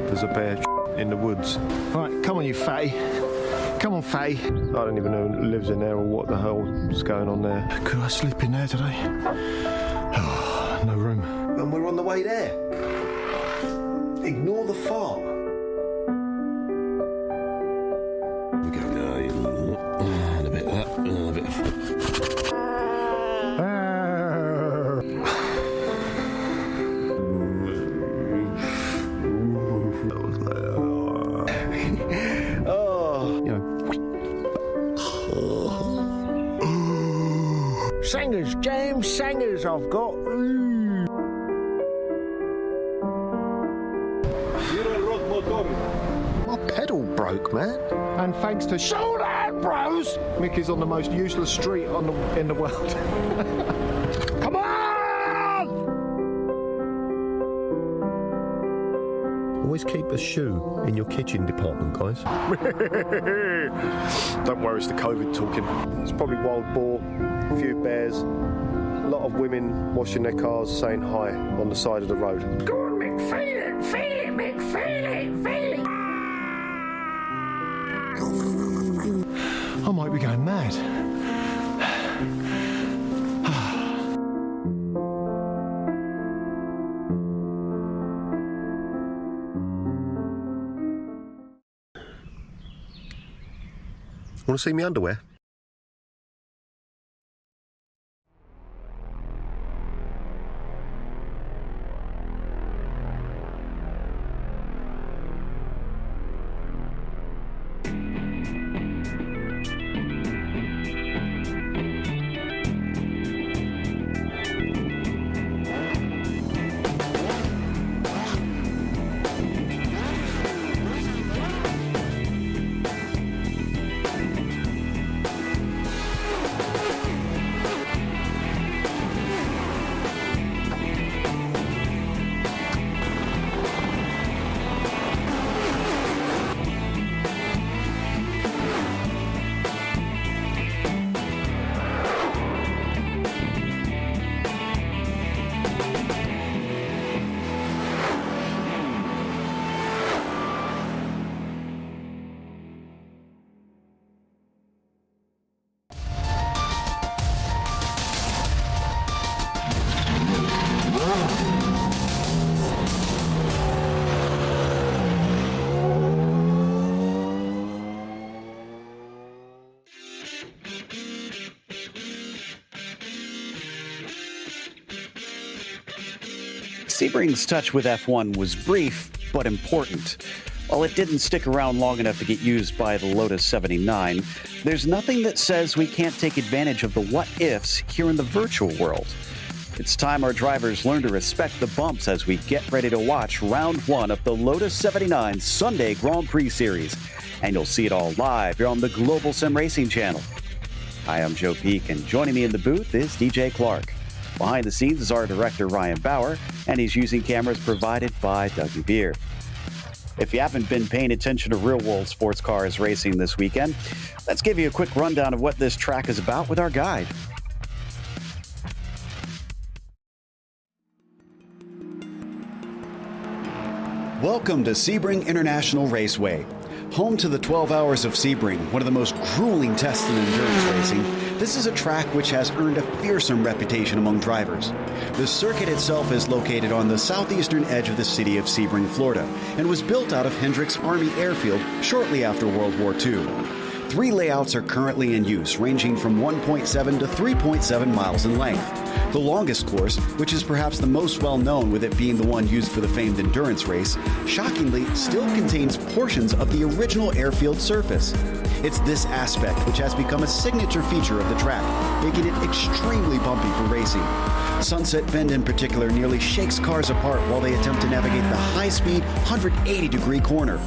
There's a bear in the woods. Right, come on you fatty. Come on fatty. I don't even know who lives in there or what the hell's going on there. Could I sleep in there today? Oh, no room. And we're on the way there. Ignore the fart. We go, and a bit of that, and a bit of... Sangers, James, sangers I've got. Ooh. My pedal broke, man. And thanks to Showdown Bros, Mickey's on the most useless street in the world. Come on! Always keep a shoe in your kitchen department, guys. Don't worry, it's the COVID talking. It's probably wild boar, a few bears, a lot of women washing their cars saying hi on the side of the road. Go on, Mick, feel it, Mick, feel it. I might be going mad. Want to see me underwear? Sebring's touch with F1 was brief, but important. While it didn't stick around long enough to get used by the Lotus 79, there's nothing that says we can't take advantage of the what-ifs here in the virtual world. It's time our drivers learn to respect the bumps as we get ready to watch round one of the Lotus 79 Sunday Grand Prix Series. And you'll see it all live here on the Global SimRacing Channel. Hi, I'm Joe Peak, and joining me in the booth is DJ Clark. Behind the scenes is our director, Ryan Bauer, and he's using cameras provided by Dougie Beer. If you haven't been paying attention to real-world sports cars racing this weekend, let's give you a quick rundown of what this track is about with our guide. Welcome to Sebring International Raceway. Home to the 12 Hours of Sebring, one of the most grueling tests in endurance racing, this is a track which has earned a fearsome reputation among drivers. The circuit itself is located on the southeastern edge of the city of Sebring, Florida, and was built out of Hendricks Army Airfield shortly after World War II. 3 layouts are currently in use, ranging from 1.7 to 3.7 miles in length. The longest course, which is perhaps the most well-known with it being the one used for the famed endurance race, shockingly still contains portions of the original airfield surface. It's this aspect which has become a signature feature of the track, making it extremely bumpy for racing. Sunset Bend in particular nearly shakes cars apart while they attempt to navigate the high-speed 180-degree corner.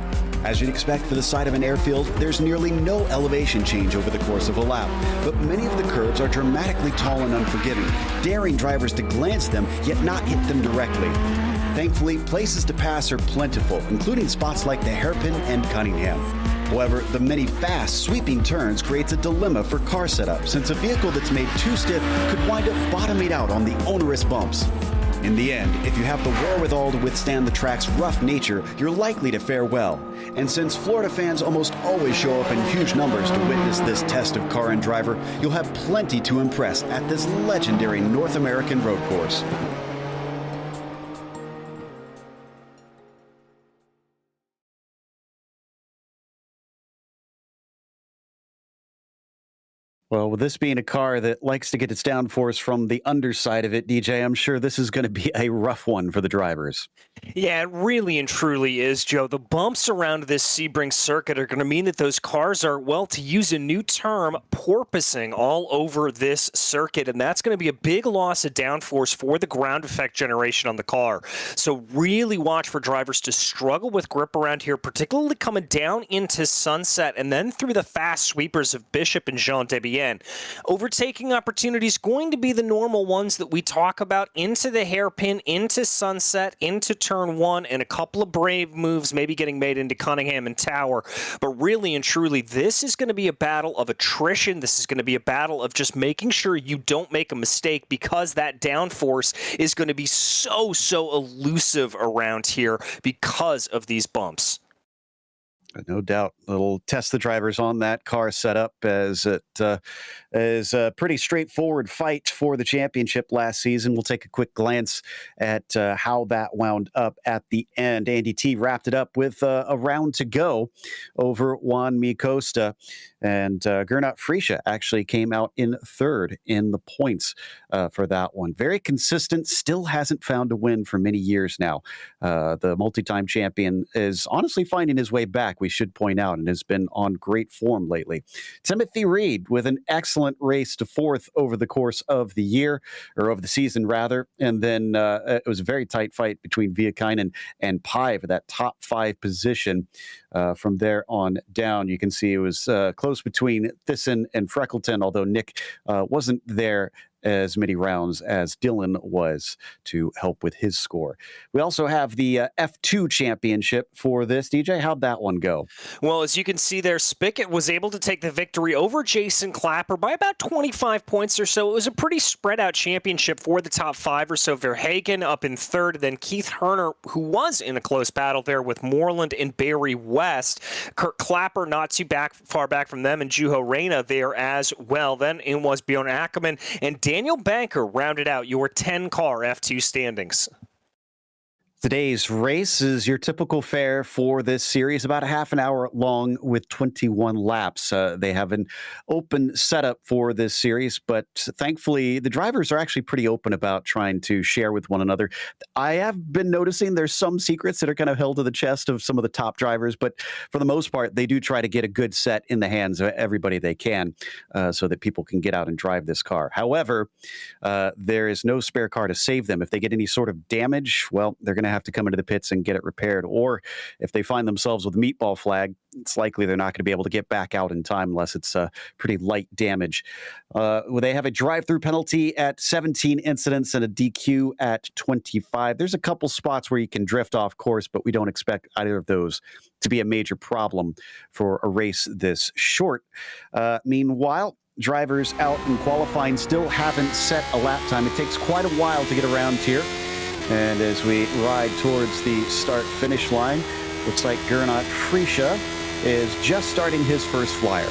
As you'd expect for the side of an airfield, there's nearly no elevation change over the course of a lap, but many of the curves are dramatically tall and unforgiving, daring drivers to glance them yet not hit them directly. Thankfully, places to pass are plentiful, including spots like the Hairpin and Cunningham. However, the many fast, sweeping turns creates a dilemma for car setup, since a vehicle that's made too stiff could wind up bottoming out on the onerous bumps. In the end, if you have the wherewithal to withstand the track's rough nature, you're likely to fare well. And since Florida fans almost always show up in huge numbers to witness this test of car and driver, you'll have plenty to impress at this legendary North American road course. Well, with this being a car that likes to get its downforce from the underside of it, DJ, I'm sure this is going to be a rough one for the drivers. Yeah, it really and truly is, Joe. The bumps around this Sebring circuit are going to mean that those cars are, well, to use a new term, porpoising all over this circuit, and that's going to be a big loss of downforce for the ground effect generation on the car. So really watch for drivers to struggle with grip around here, particularly coming down into Sunset and then through the fast sweepers of Bishop and Jean Debian. Overtaking opportunities going to be the normal ones that we talk about into the hairpin, into Sunset, into turn 1, and a couple of brave moves maybe getting made into Cunningham and Tower. But really and truly, this is going to be a battle of attrition. This is going to be a battle of just making sure you don't make a mistake, because that downforce is going to be so elusive around here because of these bumps. No doubt. It'll test the drivers on that car setup, as it is a pretty straightforward fight for the championship last season. We'll take a quick glance at how that wound up at the end. Andy T wrapped it up with a round to go over Juan Mi Costa, and Gernot Frische actually came out in third in the points for that one. Very consistent, still hasn't found a win for many years now. The multi-time champion is honestly finding his way back, we should point out, and has been on great form lately. Timothy Reed with an excellent race to fourth over the course of the year, or of the season rather, and then it was a very tight fight between Viekainen and Pai for that top 5 position. From there on down, you can see it was close between Thyssen and Freckleton, although Nick wasn't there as many rounds as Dylan was to help with his score. We also have the F2 championship for this. DJ, how'd that one go? Well, as you can see there, Spickett was able to take the victory over Jason Clapper by about 25 points or so. It was a pretty spread out championship for the top 5 or so. Verhagen up in third, then Keith Herner, who was in a close battle there with Moreland and Barry West. Kurt Clapper not too far back from them, and Juho Reina there as well. Then it was Bjorn Ackerman and Daniel Banker rounded out your 10-car F2 standings. Today's race is your typical fare for this series, about a half an hour long with 21 laps. They have an open setup for this series, but thankfully the drivers are actually pretty open about trying to share with one another. I have been noticing there's some secrets that are kind of held to the chest of some of the top drivers, but for the most part, they do try to get a good set in the hands of everybody they can so that people can get out and drive this car. However, there is no spare car to save them. If they get any sort of damage, well, they're going to have to come into the pits and get it repaired. Or if they find themselves with a meatball flag, it's likely they're not going to be able to get back out in time unless it's pretty light damage. They have a drive-through penalty at 17 incidents and a DQ at 25. There's a couple spots where you can drift off course, but we don't expect either of those to be a major problem for a race this short. Meanwhile, drivers out in qualifying still haven't set a lap time. It takes quite a while to get around here. And as we ride towards the start-finish line, looks like Gernot Frische is just starting his first flyer.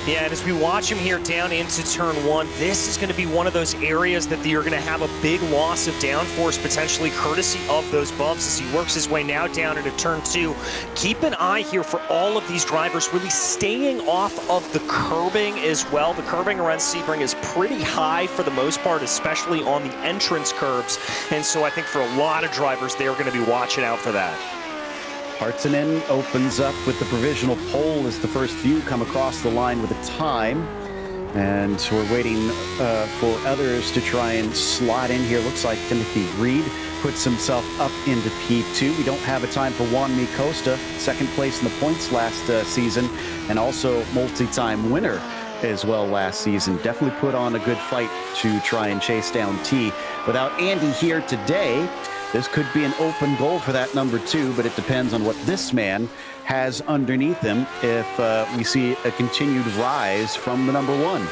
Yeah, and as we watch him here down into turn one, this is going to be one of those areas that you're going to have a big loss of downforce, potentially courtesy of those bumps as he works his way now down into turn two. Keep an eye here for all of these drivers really staying off of the curbing as well. The curbing around Sebring is pretty high for the most part, especially on the entrance curbs. And so I think for a lot of drivers, they're going to be watching out for that. Hartsonen opens up with the provisional pole as the first few come across the line with a time. And we're waiting for others to try and slot in here. Looks like Timothy Reed puts himself up into P2. We don't have a time for Juan Mi Costa, second place in the points last season, and also multi-time winner as well last season. Definitely put on a good fight to try and chase down T. Without Andy here today, this could be an open goal for that number two, but it depends on what this man has underneath him if we see a continued rise from the number one.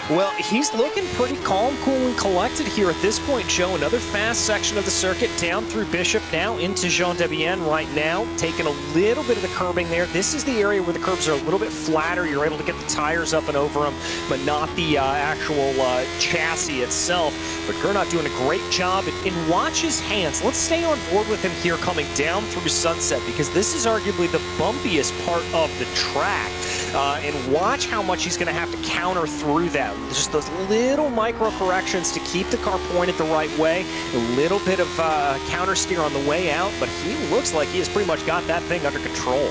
Well, he's looking pretty calm, cool, and collected here at this point, Joe. Another fast section of the circuit down through Bishop now into Jean Debienne right now, taking a little bit of the curbing there. This is the area where the curbs are a little bit flatter. You're able to get the tires up and over them, but not the actual chassis itself. But Gernot doing a great job. And watch his hands. Let's stay on board with him here coming down through Sunset, because this is arguably the bumpiest part of the track. And watch how much he's going to have to counter through that. Just those little micro corrections to keep the car pointed the right way. A little bit of counter steer on the way out, but he looks like he has pretty much got that thing under control.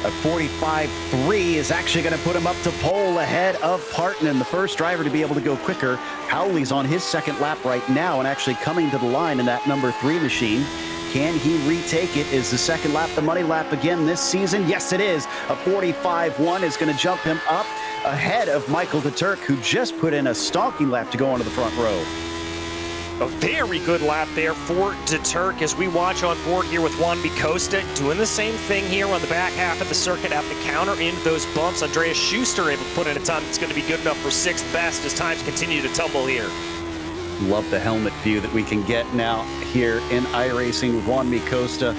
A 45.3 is actually going to put him up to pole ahead of Partonen, the first driver to be able to go quicker. Howley's on his second lap right now and actually coming to the line in that number 3 machine. Can he retake it? Is the second lap the money lap again this season? Yes, it is. A 45.1 is going to jump him up ahead of Michael de Turk, who just put in a stalking lap to go onto the front row. A very good lap there for de Turk as we watch on board here with Juan Mi Costa doing the same thing here on the back half of the circuit at the counter into those bumps. Andreas Schuster able to put in a time that's going to be good enough for 6th best as times continue to tumble here. Love the helmet view that we can get now here in iRacing with Juan Mi Costa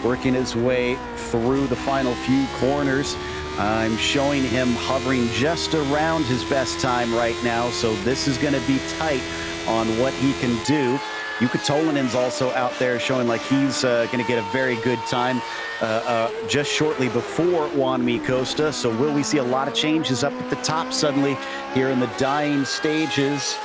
working his way through the final few corners. I'm showing him hovering just around his best time right now, so this is going to be tight on what he can do. Jukka Tolinen's also out there showing like he's going to get a very good time just shortly before Juan Mi Costa. So will we see a lot of changes up at the top suddenly here in the dying stages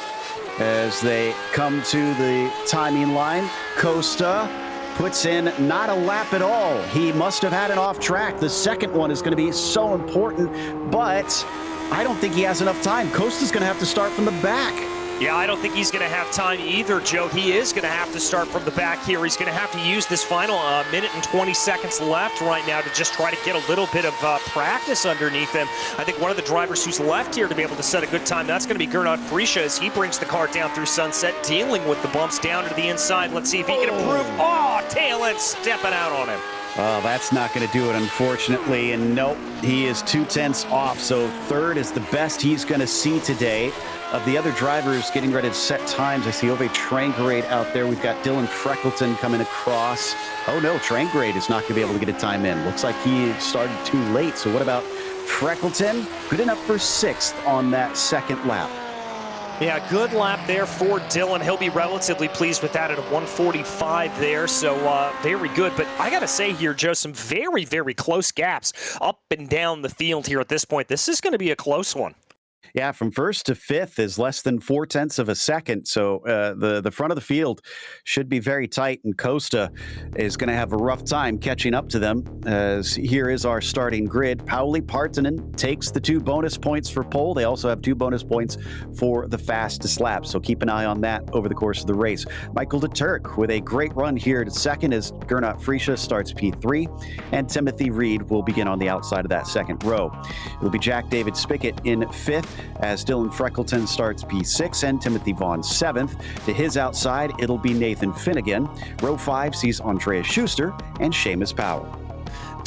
as they come to the timing line? Costa puts in not a lap at all. He must have had an off track. The second one is going to be so important, but I don't think he has enough time. Costa's going to have to start from the back. Yeah, I don't think he's going to have time either, Joe. He is going to have to start from the back here. He's going to have to use this final minute and 20 seconds left right now to just try to get a little bit of practice underneath him. I think one of the drivers who's left here to be able to set a good time, that's going to be Gernot Frische as he brings the car down through Sunset, dealing with the bumps down to the inside. Let's see if he can improve. Oh, tail end stepping out on him. Oh, that's not going to do it, unfortunately. And nope, he is 2/10 off. So third is the best he's going to see today. Of the other drivers getting ready to set times, I see Ove Trangrade out there. We've got Dylan Freckleton coming across. Oh no, Trangrade is not going to be able to get a time in. Looks like he started too late. So what about Freckleton? Good enough for 6th on that second lap. Yeah, good lap there for Dylan. He'll be relatively pleased with that at a 1:45 there, so very good. But I got to say here, Joe, some very, very close gaps up and down the field here at this point. This is going to be a close one. Yeah, from 1st to 5th is less than 0.4 of a second. So the front of the field should be very tight, and Costa is going to have a rough time catching up to them. As here is our starting grid. Pauli Partonen takes the 2 bonus points for pole. They also have 2 bonus points for the fastest lap. So keep an eye on that over the course of the race. Michael de Turk with a great run here to 2nd as Gernot Frische starts P3, and Timothy Reed will begin on the outside of that 2nd row. It will be Jack David Spickett in 5th. As Dylan Freckleton starts P6 and Timothy Vaughn 7th. To his outside, it'll be Nathan Finnegan. Row 5 sees Andreas Schuster and Seamus Power.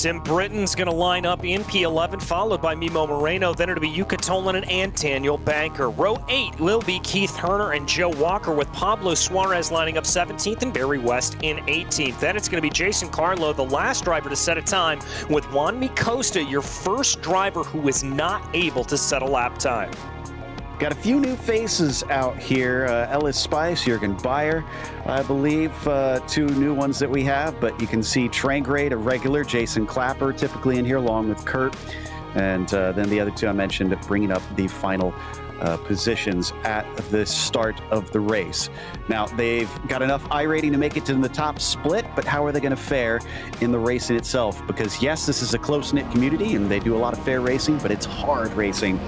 Tim Britton's going to line up in P11, followed by Mimo Moreno. Then it'll be Yuka Tolanen and Daniel Banker. Row 8 will be Keith Herner and Joe Walker, with Pablo Suarez lining up 17th and Barry West in 18th. Then it's going to be Jason Carlo, the last driver to set a time, with Juan Costa, your first driver who is not able to set a lap time. Got a few new faces out here. Ellis Spice, Jürgen Bayer, I believe, two new ones that we have. But you can see Trangrade, a regular, Jason Clapper, typically in here, along with Kurt. And then the other two I mentioned, bringing up the final positions at the start of the race. Now, they've got enough iRating to make it to the top split, but how are they going to fare in the race in itself? Because, yes, this is a close-knit community, and they do a lot of fair racing, but it's hard racing.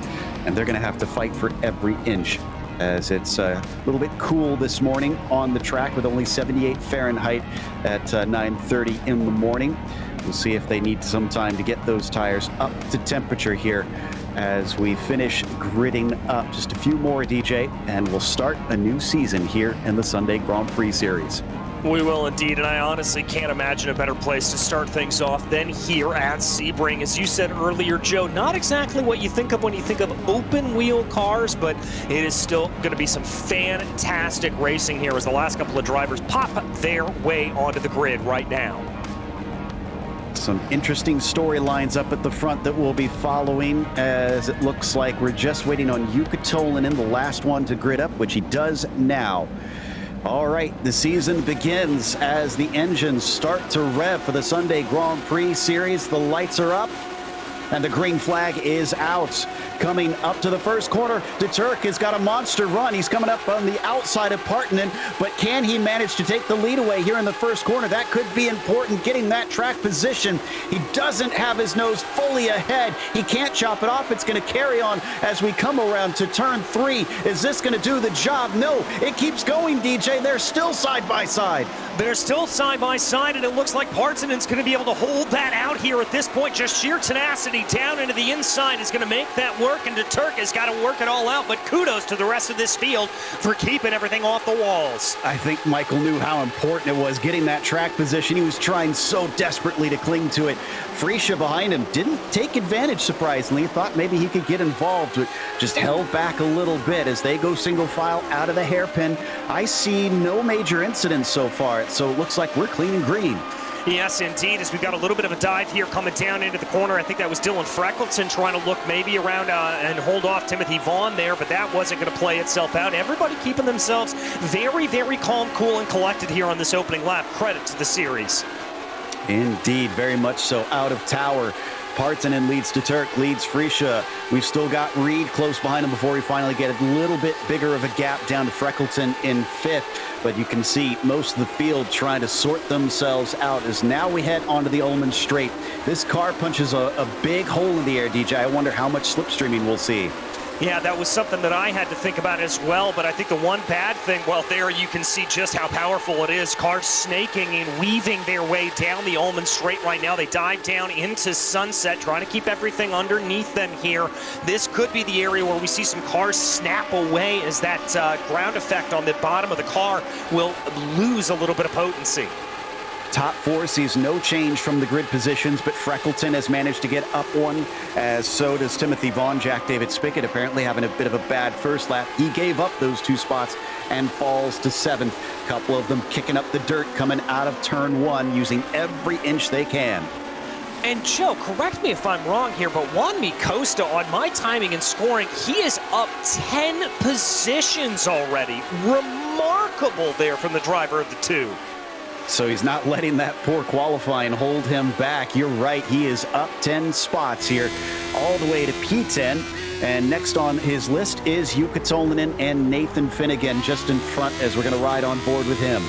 And they're going to have to fight for every inch, as it's a little bit cool this morning on the track with only 78 Fahrenheit at 9:30 in the morning. We'll see if they need some time to get those tires up to temperature here as we finish gridding up. Just a few more, DJ, and we'll start a new season here in the Sunday Grand Prix Series. We will indeed, and I honestly can't imagine a better place to start things off than here at Sebring. As you said earlier, Joe, not exactly what you think of when you think of open-wheel cars, but it is still going to be some fantastic racing here as the last couple of drivers pop their way onto the grid right now. Some interesting storylines up at the front that we'll be following, as it looks like we're just waiting on Yuka Tolanen, the last one to grid up, which he does now. All right, the season begins as the engines start to rev for the Sunday Grand Prix Series. The lights are up, and the green flag is out. Coming up to the first corner, De Turk has got a monster run. He's coming up on the outside of Partanen, but can he manage to take the lead away here in the first corner? That could be important, getting that track position. He doesn't have his nose fully ahead. He can't chop it off. It's going to carry on as we come around to turn 3. Is this going to do the job? No, it keeps going, DJ. They're still side by side. They're still side by side, and it looks like Partanen's going to be able to hold that out here at this point. Just sheer tenacity down into the inside is going to make that work, and De Turk has got to work it all out, but kudos to the rest of this field for keeping everything off the walls. I think Michael knew how important it was getting that track position. He was trying so desperately to cling to it. Freisha behind him didn't take advantage, surprisingly. Thought maybe he could get involved, but just held back a little bit as they go single file out of the hairpin. I see no major incidents so far, so it looks like we're clean and green. Yes, indeed, as we've got a little bit of a dive here coming down into the corner. I think that was Dylan Freckleton trying to look maybe around and hold off Timothy Vaughn there, but that wasn't going to play itself out. Everybody keeping themselves very, very calm, cool, and collected here on this opening lap. Credit to the series. Indeed, very much so. Out of tower, Partanen leads De Turk, leads Freisha. We've still got Reed close behind him before we finally get a little bit bigger of a gap down to Freckleton in 5th. But you can see most of the field trying to sort themselves out as now we head onto the Ullman Straight. This car punches a big hole in the air, DJ. I wonder how much slipstreaming we'll see. Yeah, that was something that I had to think about as well, but I think the one bad thing, well, there you can see just how powerful it is. Cars snaking and weaving their way down the Ullman Straight right now. They dive down into Sunset, trying to keep everything underneath them here. This could be the area where we see some cars snap away as that ground effect on the bottom of the car will lose a little bit of potency. Top 4 sees no change from the grid positions, but Freckleton has managed to get up one, as so does Timothy Vaughn. Jack David Spickett apparently having a bit of a bad first lap. He gave up those 2 spots and falls to 7th. A couple of them kicking up the dirt coming out of turn 1, using every inch they can. And Joe, correct me if I'm wrong here, but Juan Costa, on my timing and scoring, he is up 10 positions already. Remarkable there from the driver of the 2. So he's not letting that poor qualifying hold him back. You're right, he is up 10 spots here, all the way to P10. And next on his list is Yuka Tolanen and Nathan Finnegan just in front as we're going to ride on board with him.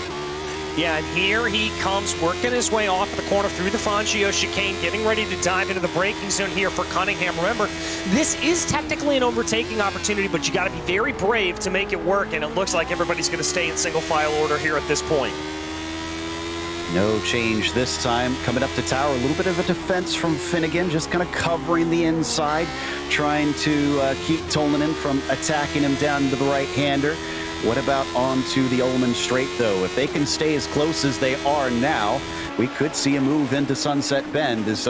Yeah, and here he comes working his way off the corner through the Fangio chicane, getting ready to dive into the braking zone here for Cunningham. Remember, this is technically an overtaking opportunity, but you got to be very brave to make it work, and it looks like everybody's going to stay in single file order here at this point. No change this time. Coming up to tower, a little bit of a defense from Finnegan, just kind of covering the inside, trying to keep Tolanen from attacking him down to the right-hander. What about onto the Ullman Straight, though? If they can stay as close as they are now, we could see a move into Sunset Bend as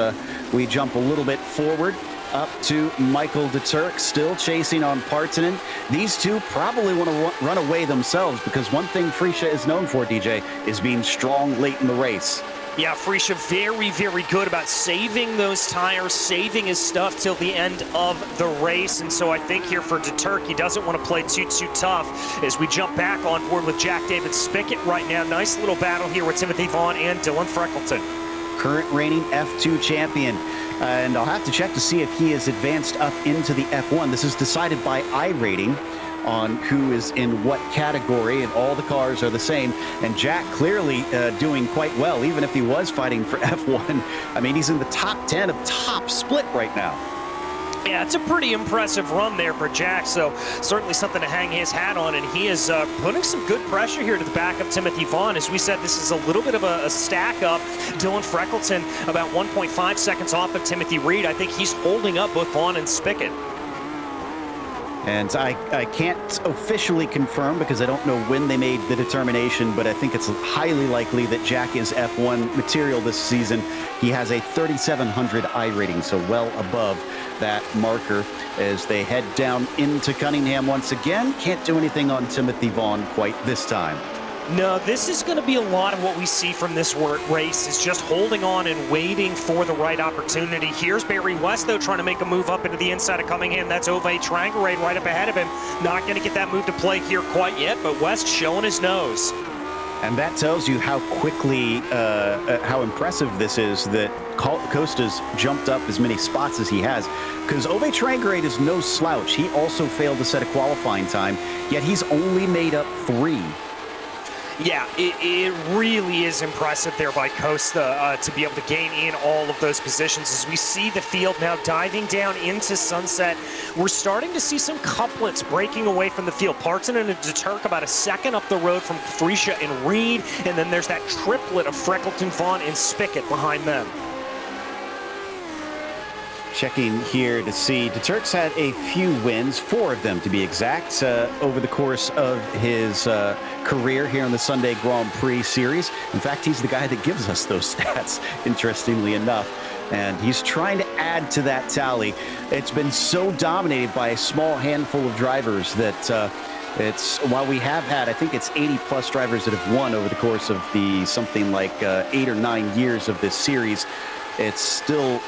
we jump a little bit forward up to Michael de Turk, still chasing on Partonen. These two probably want to run away themselves, because one thing Freesia is known for, DJ, is being strong late in the race. Yeah, Freesia very, very good about saving those tires, saving his stuff till the end of the race. And so I think here for de Turk, he doesn't want to play too tough as we jump back on board with Jack David Spickett right now. Nice little battle here with Timothy Vaughn and Dylan Freckleton. Current reigning F2 champion. And I'll have to check to see if he is advanced up into the F1. This is decided by iRating on who is in what category, and all the cars are the same. And Jack clearly doing quite well, even if he was fighting for F1. I mean, he's in the top 10 of top split right now. Yeah, it's a pretty impressive run there for Jack, so certainly something to hang his hat on, and he is putting some good pressure here to the back of Timothy Vaughn. As we said, this is a little bit of a stack up. Dylan Freckleton about 1.5 seconds off of Timothy Reed. I think he's holding up both Vaughn and Spickett. And I can't officially confirm because I don't know when they made the determination, but I think it's highly likely that Jack is F1 material this season. He has a 3,700 iRating, so well above that marker as they head down into Cunningham once again. Can't do anything on Timothy Vaughn quite this time. No, this is going to be a lot of what we see from this race, is just holding on and waiting for the right opportunity. Here's Barry West, though, trying to make a move up into the inside of Cunningham. That's Ove Trangarade right up ahead of him. Not going to get that move to play here quite yet, but West showing his nose. And that tells you how quickly, how impressive this is that Costa's jumped up as many spots as he has. Because Ove Trangarade is no slouch. He also failed to set a qualifying time, yet he's only made up 3. Yeah, it really is impressive there by Costa to be able to gain in all of those positions. As we see the field now diving down into Sunset, we're starting to see some couplets breaking away from the field. Partonen and de Turk about a second up the road from Freesia and Reed, and then there's that triplet of Freckleton, Vaughn, and Spickett behind them. Checking here to see, de Turk's had a few wins, 4 of them to be exact, over the course of his career here in the Sunday Grand Prix series. In fact, he's the guy that gives us those stats, interestingly enough. And he's trying to add to that tally. It's been so dominated by a small handful of drivers that while we have had, I think it's 80-plus drivers that have won over the course of the something like 8 or 9 years of this series, it's still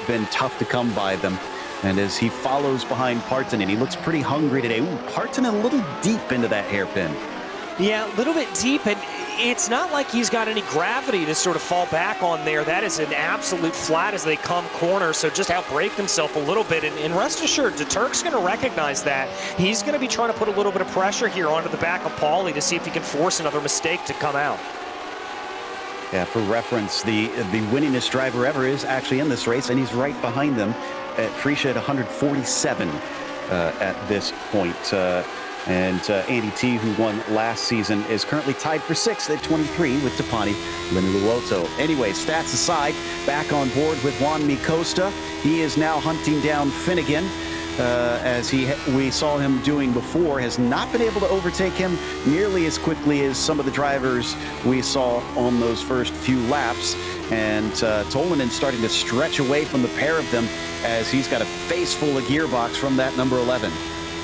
been tough to come by them. And as he follows behind Partonen, he looks pretty hungry today. Ooh, Partonen a little deep into that hairpin. Yeah, a little bit deep, and it's not like he's got any gravity to sort of fall back on there. That is an absolute flat as they come corner, so just outbrake himself a little bit. And rest assured, de Turk's going to recognize that. He's going to be trying to put a little bit of pressure here onto the back of Paulie to see if he can force another mistake to come out. Yeah, for reference, the winningest driver ever is actually in this race, and he's right behind them at Freesia at 147 at this point. And Andy T, who won last season, is currently tied for 6th at 23 with Tapani Liniluoto. Anyway, stats aside, back on board with Juan Costa. He is now hunting down Finnegan. As we saw him doing before, has not been able to overtake him nearly as quickly as some of the drivers we saw on those first few laps. And Tolmanen starting to stretch away from the pair of them as he's got a face full of gearbox from that number 11.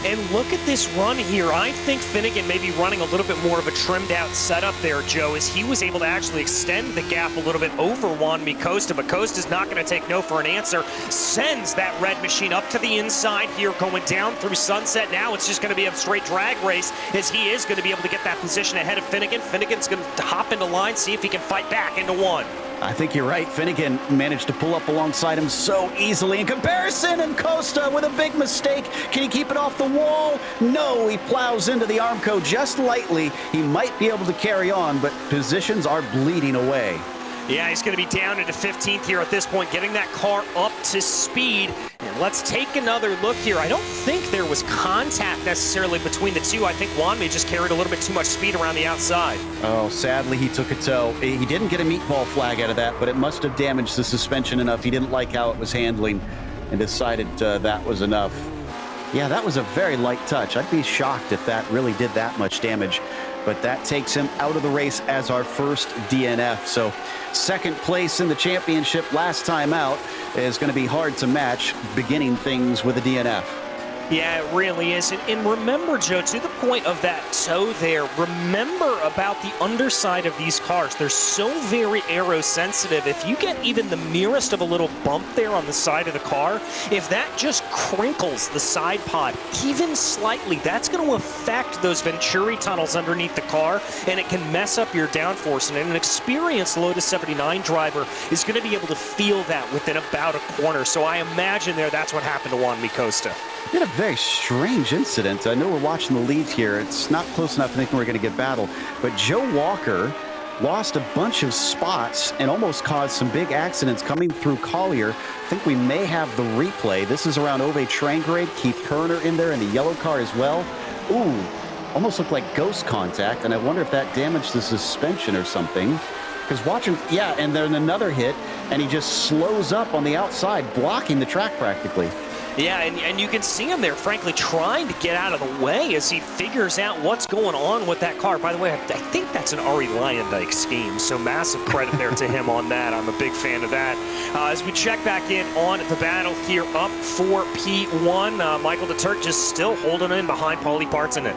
And look at this run here. I think Finnegan may be running a little bit more of a trimmed out setup there, Joe, as he was able to actually extend the gap a little bit over Juan Costa, but Costa's not going to take no for an answer. Sends that red machine up to the inside here, going down through Sunset. Now it's just going to be a straight drag race as he is going to be able to get that position ahead of Finnegan. Finnegan's going to hop into line, see if he can fight back into one. I think you're right. Finnegan managed to pull up alongside him so easily in comparison, and Costa with a big mistake. Can he keep it off the wall? No, he plows into the Armco just lightly. He might be able to carry on, but positions are bleeding away. Yeah, he's going to be down into 15th here at this point, getting that car up to speed. And let's take another look here. I don't think there was contact necessarily between the two. I think Wanmi just carried a little bit too much speed around the outside. Oh, sadly, he took a tow. He didn't get a meatball flag out of that, but it must have damaged the suspension enough. He didn't like how it was handling and decided that was enough. Yeah, that was a very light touch. I'd be shocked if that really did that much damage. But that takes him out of the race as our first DNF. So second place in the championship last time out is going to be hard to match, beginning things with a DNF. Yeah, it really is. And remember, Joe, to the point of that toe there, remember about the underside of these cars. They're so very aero-sensitive. If you get even the merest of a little bump there on the side of the car, if that just crinkles the side pod even slightly, that's going to affect those Venturi tunnels underneath the car, and it can mess up your downforce. And an experienced Lotus 79 driver is going to be able to feel that within about a corner. So I imagine that's what happened to Juan Costa. Been a very strange incident. I know we're watching the lead here. It's not close enough to think we're going to get battle. But Joe Walker lost a bunch of spots and almost caused some big accidents coming through Collier. I think we may have the replay. This is around Ove Trangrade. Keith Herner in there in the yellow car as well. Ooh, almost looked like ghost contact. And I wonder if that damaged the suspension or something. Because watching, yeah, and then another hit, and he just slows up on the outside, blocking the track practically. Yeah, and you can see him there, frankly, trying to get out of the way as he figures out what's going on with that car. By the way, I think that's an Ari Lyondike scheme, so massive credit there to him on that. I'm a big fan of that. As we check back in on the battle here, up for P1, Michael de Turk just still holding in behind Paulie Partonen.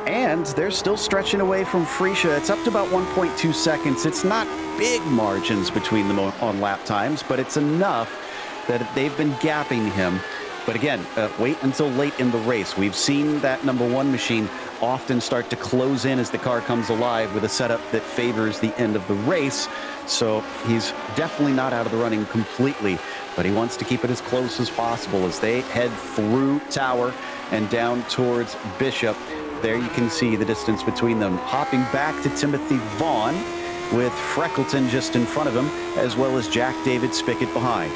And they're still stretching away from Freesia. It's up to about 1.2 seconds. It's not big margins between them on lap times, but it's enough that they've been gapping him. But again, wait until late in the race. We've seen that number one machine often start to close in as the car comes alive with a setup that favors the end of the race. So he's definitely not out of the running completely, but he wants to keep it as close as possible as they head through Tower and down towards Bishop. There you can see the distance between them. Hopping back to Timothy Vaughn with Freckleton just in front of him, as well as Jack David Spickett behind.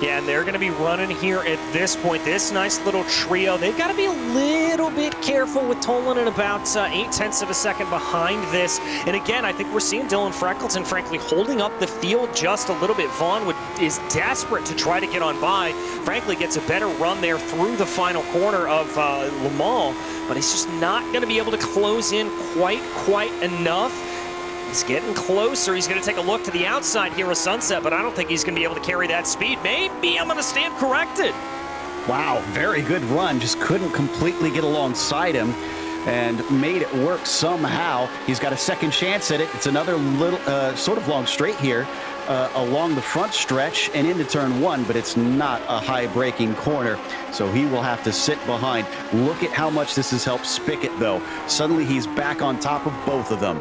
Yeah, and they're going to be running here at this point. This nice little trio. They've got to be a little bit careful with Tolan about 0.8 of a second behind this. And again, I think we're seeing Dylan Freckleton, frankly, holding up the field just a little bit. Vaughn is desperate to try to get on by. Frankly, gets a better run there through the final corner of Le Mans, but he's just not going to be able to close in quite enough. He's getting closer. He's going to take a look to the outside here of Sunset, but I don't think he's going to be able to carry that speed. Maybe I'm going to stand corrected. Wow, very good run. Just couldn't completely get alongside him and made it work somehow. He's got a second chance at it. It's another little sort of long straight here along the front stretch and into turn one, but it's not a high braking corner, so he will have to sit behind. Look at how much this has helped Spickett, though. Suddenly he's back on top of both of them.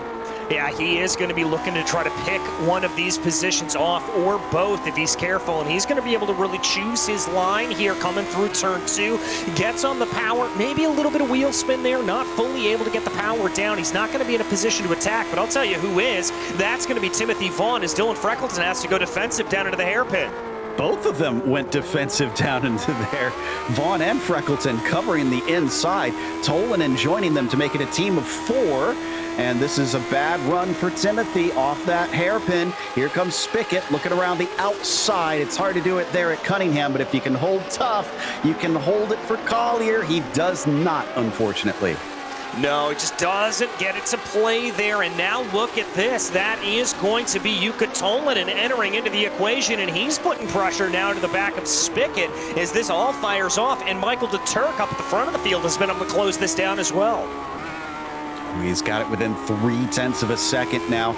Yeah, he is going to be looking to try to pick one of these positions off, or both if he's careful, and he's going to be able to really choose his line here coming through turn two. Gets on the power, maybe a little bit of wheel spin there, not fully able to get the power down. He's not going to be in a position to attack, but I'll tell you who is. That's going to be Timothy Vaughn, as Dylan Freckleton has to go defensive down into the hairpin. Both of them went defensive down into there. Vaughn and Freckleton covering the inside. Tolanen joining them to make it a team of four. And this is a bad run for Timothy off that hairpin. Here comes Spickett looking around the outside. It's hard to do it there at Cunningham, but if you can hold tough, you can hold it for Collier. He does not, unfortunately. No, it just doesn't get it to play there. And now look at this. That is going to be Jukka Tolanen entering into the equation, and he's putting pressure now to the back of Spickett as this all fires off. And Michael de Turk up at the front of the field has been able to close this down as well. He's got it within 0.3 of a second now.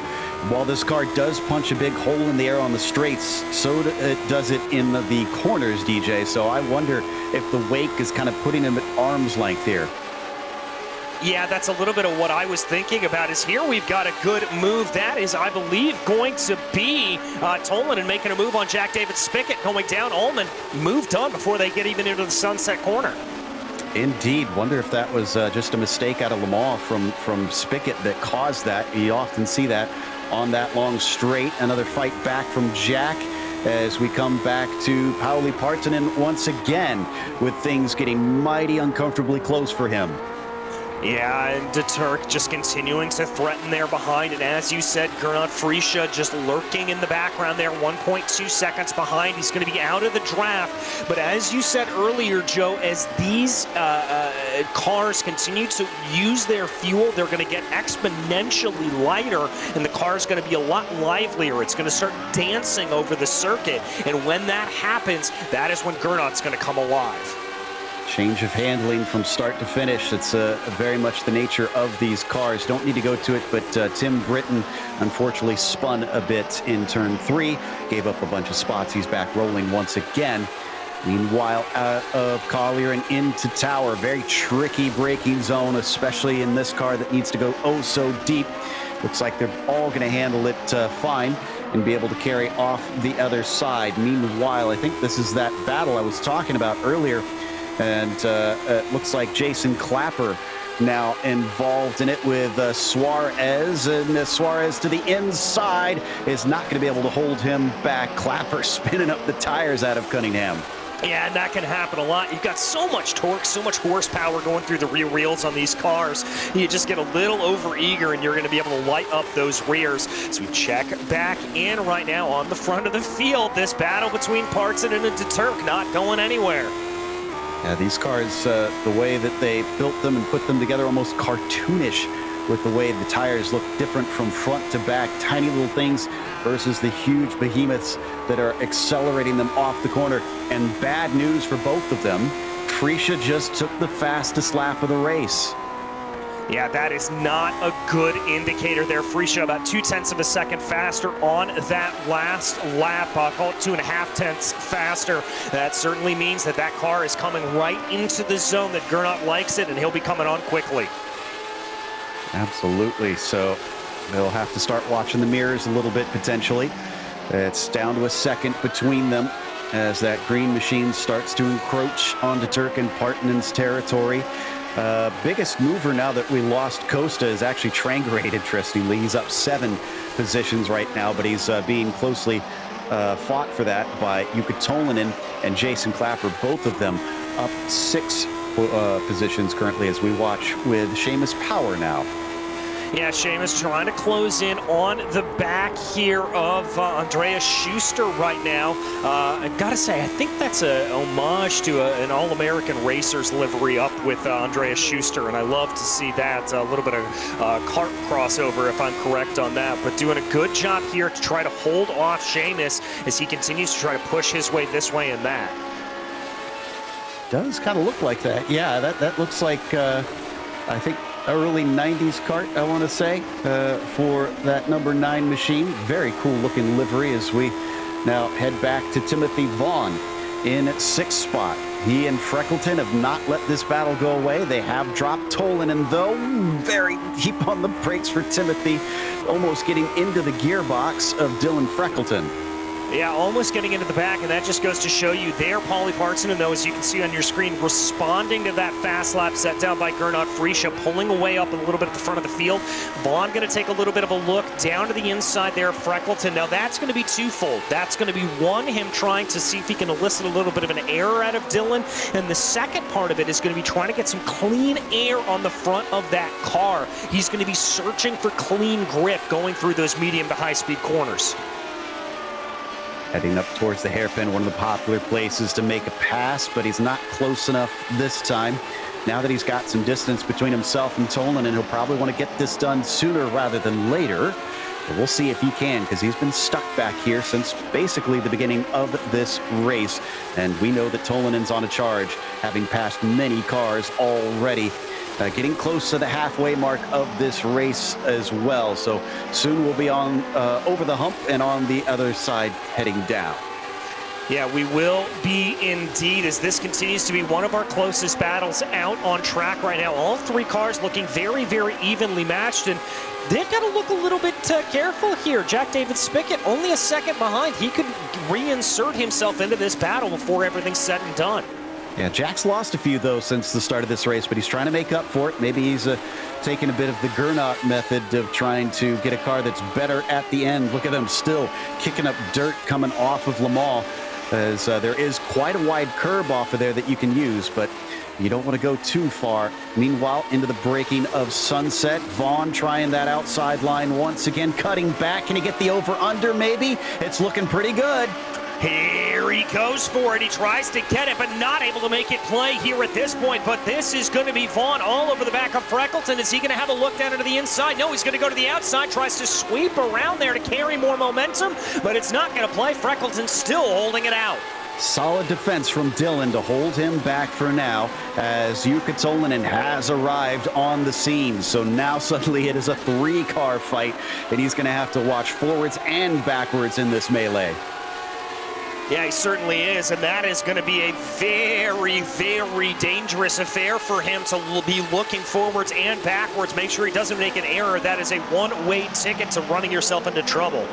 While this car does punch a big hole in the air on the straights, so does it in the corners, DJ. So I wonder if the wake is kind of putting him at arm's length here. Yeah, that's a little bit of what I was thinking about. Is here we've got a good move. That is, I believe, going to be Tolanen making a move on Jack David Spickett going down. Ullman moved on before they get even into the sunset corner. Indeed. Wonder if that was just a mistake out of Le Mans from Spickett that caused that. You often see that on that long straight. Another fight back from Jack as we come back to Paulie Partonen once again with things getting mighty uncomfortably close for him. Yeah, and Deturk just continuing to threaten there behind. And as you said, Gernot Friesche just lurking in the background there, 1.2 seconds behind. He's going to be out of the draft. But as you said earlier, Joe, as these cars continue to use their fuel, they're going to get exponentially lighter, and the car is going to be a lot livelier. It's going to start dancing over the circuit. And when that happens, that is when Gernot's going to come alive. Change of handling from start to finish. It's very much the nature of these cars. Don't need to go to it, but Tim Britton unfortunately spun a bit in turn 3, gave up a bunch of spots. He's back rolling once again. Meanwhile, out of Collier and into Tower. Very tricky braking zone, especially in this car that needs to go oh so deep. Looks like they're all going to handle it fine and be able to carry off the other side. Meanwhile, I think this is that battle I was talking about earlier. And it looks like Jason Clapper now involved in it with Suarez. And Suarez to the inside is not going to be able to hold him back. Clapper spinning up the tires out of Cunningham. Yeah, and that can happen a lot. You've got so much torque, so much horsepower going through the rear wheels on these cars. You just get a little over-eager, and you're going to be able to light up those rears. So we check back in right now on the front of the field. This battle between Parton and Deturk not going anywhere. Yeah, these cars, the way that they built them and put them together, almost cartoonish with the way the tires look different from front to back. Tiny little things versus the huge behemoths that are accelerating them off the corner. And bad news for both of them, Friesche just took the fastest lap of the race. Yeah, that is not a good indicator there. Friesche about 0.2 of a second faster on that last lap. Call it 2.5 tenths faster. That certainly means that that car is coming right into the zone that Gernot likes it, and he'll be coming on quickly. Absolutely. So they'll have to start watching the mirrors a little bit potentially. It's down to a second between them as that green machine starts to encroach onto Turk and Partonen's territory. Biggest mover now that we lost Costa is actually Trangrade, interestingly. He's up 7 positions right now, but he's being closely fought for that by Jukka Tolinen and Jason Clapper, both of them up 6 positions currently as we watch with Seamus Power now. Yeah, Seamus trying to close in on the back here of Andreas Schuster right now. I gotta say, I think that's a homage to an All-American Racers livery up with Andreas Schuster, and I love to see that. A little bit of kart crossover, if I'm correct on that, but doing a good job here to try to hold off Seamus as he continues to try to push his way this way and that. Does kind of look like that. Yeah, that looks like, I think, early 90s kart, I want to say, for that number 9 machine. Very cool looking livery as we now head back to Timothy Vaughn in 6th spot. He and Freckleton have not let this battle go away. They have dropped Tolinen, though. Very deep on the brakes for Timothy, almost getting into the gearbox of Dylan Freckleton. Yeah, almost getting into the back, and that just goes to show you there, Paulie Parton, though, as you can see on your screen, responding to that fast lap set down by Gernot Friesche, pulling away up a little bit at the front of the field. Vaughn going to take a little bit of a look down to the inside there of Freckleton. Now, that's going to be twofold. That's going to be, one, him trying to see if he can elicit a little bit of an error out of Dylan, and the second part of it is going to be trying to get some clean air on the front of that car. He's going to be searching for clean grip going through those medium to high-speed corners. Heading up towards the hairpin, one of the popular places to make a pass, but he's not close enough this time. Now that he's got some distance between himself and Tolinen, he'll probably want to get this done sooner rather than later. But we'll see if he can, because he's been stuck back here since basically the beginning of this race. And we know that Tolinen's on a charge, having passed many cars already. Getting close to the halfway mark of this race as well. So soon we'll be on over the hump and on the other side heading down. Yeah, we will be indeed, as this continues to be one of our closest battles out on track right now. All 3 cars looking very, very evenly matched, and they've got to look a little bit careful here. Jack David Spickett only a second behind. He could reinsert himself into this battle before everything's said and done. Yeah, Jack's lost a few, though, since the start of this race, but he's trying to make up for it. Maybe he's taking a bit of the Gernot method of trying to get a car that's better at the end. Look at him still kicking up dirt coming off of Le Mans, as there is quite a wide curb off of there that you can use, but You don't want to go too far. Meanwhile, into the breaking of sunset. Vaughn trying that outside line once again, cutting back. Can he get the over-under maybe? It's looking pretty good. Here he goes for it. He tries to get it, but not able to make it play here at this point. But this is going to be Vaughn all over the back of Freckleton. Is he going to have a look down into the inside? No, he's going to go to the outside, tries to sweep around there to carry more momentum, but it's not going to play. Freckleton still holding it out. Solid defense from Dylan to hold him back for now as Jukka Tolinen has arrived on the scene. So now suddenly it is a 3-car fight, and he's going to have to watch forwards and backwards in this melee. Yeah, he certainly is, and that is going to be a very, very dangerous affair for him to be looking forwards and backwards. Make sure he doesn't make an error. That is a one-way ticket to running yourself into trouble.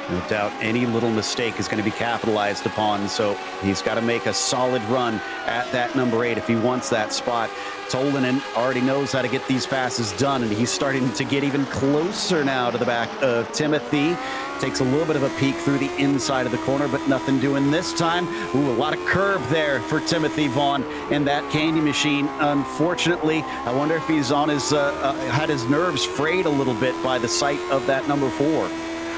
No doubt any little mistake is going to be capitalized upon, so he's got to make a solid run at that number 8 if he wants that spot. Tolinen already knows how to get these passes done, and he's starting to get even closer now to the back of Timothy. Takes a little bit of a peek through the inside of the corner, but nothing doing this time. Ooh, a lot of curb there for Timothy Vaughn in that candy machine. Unfortunately, I wonder if he's on his had his nerves frayed a little bit by the sight of that number 4.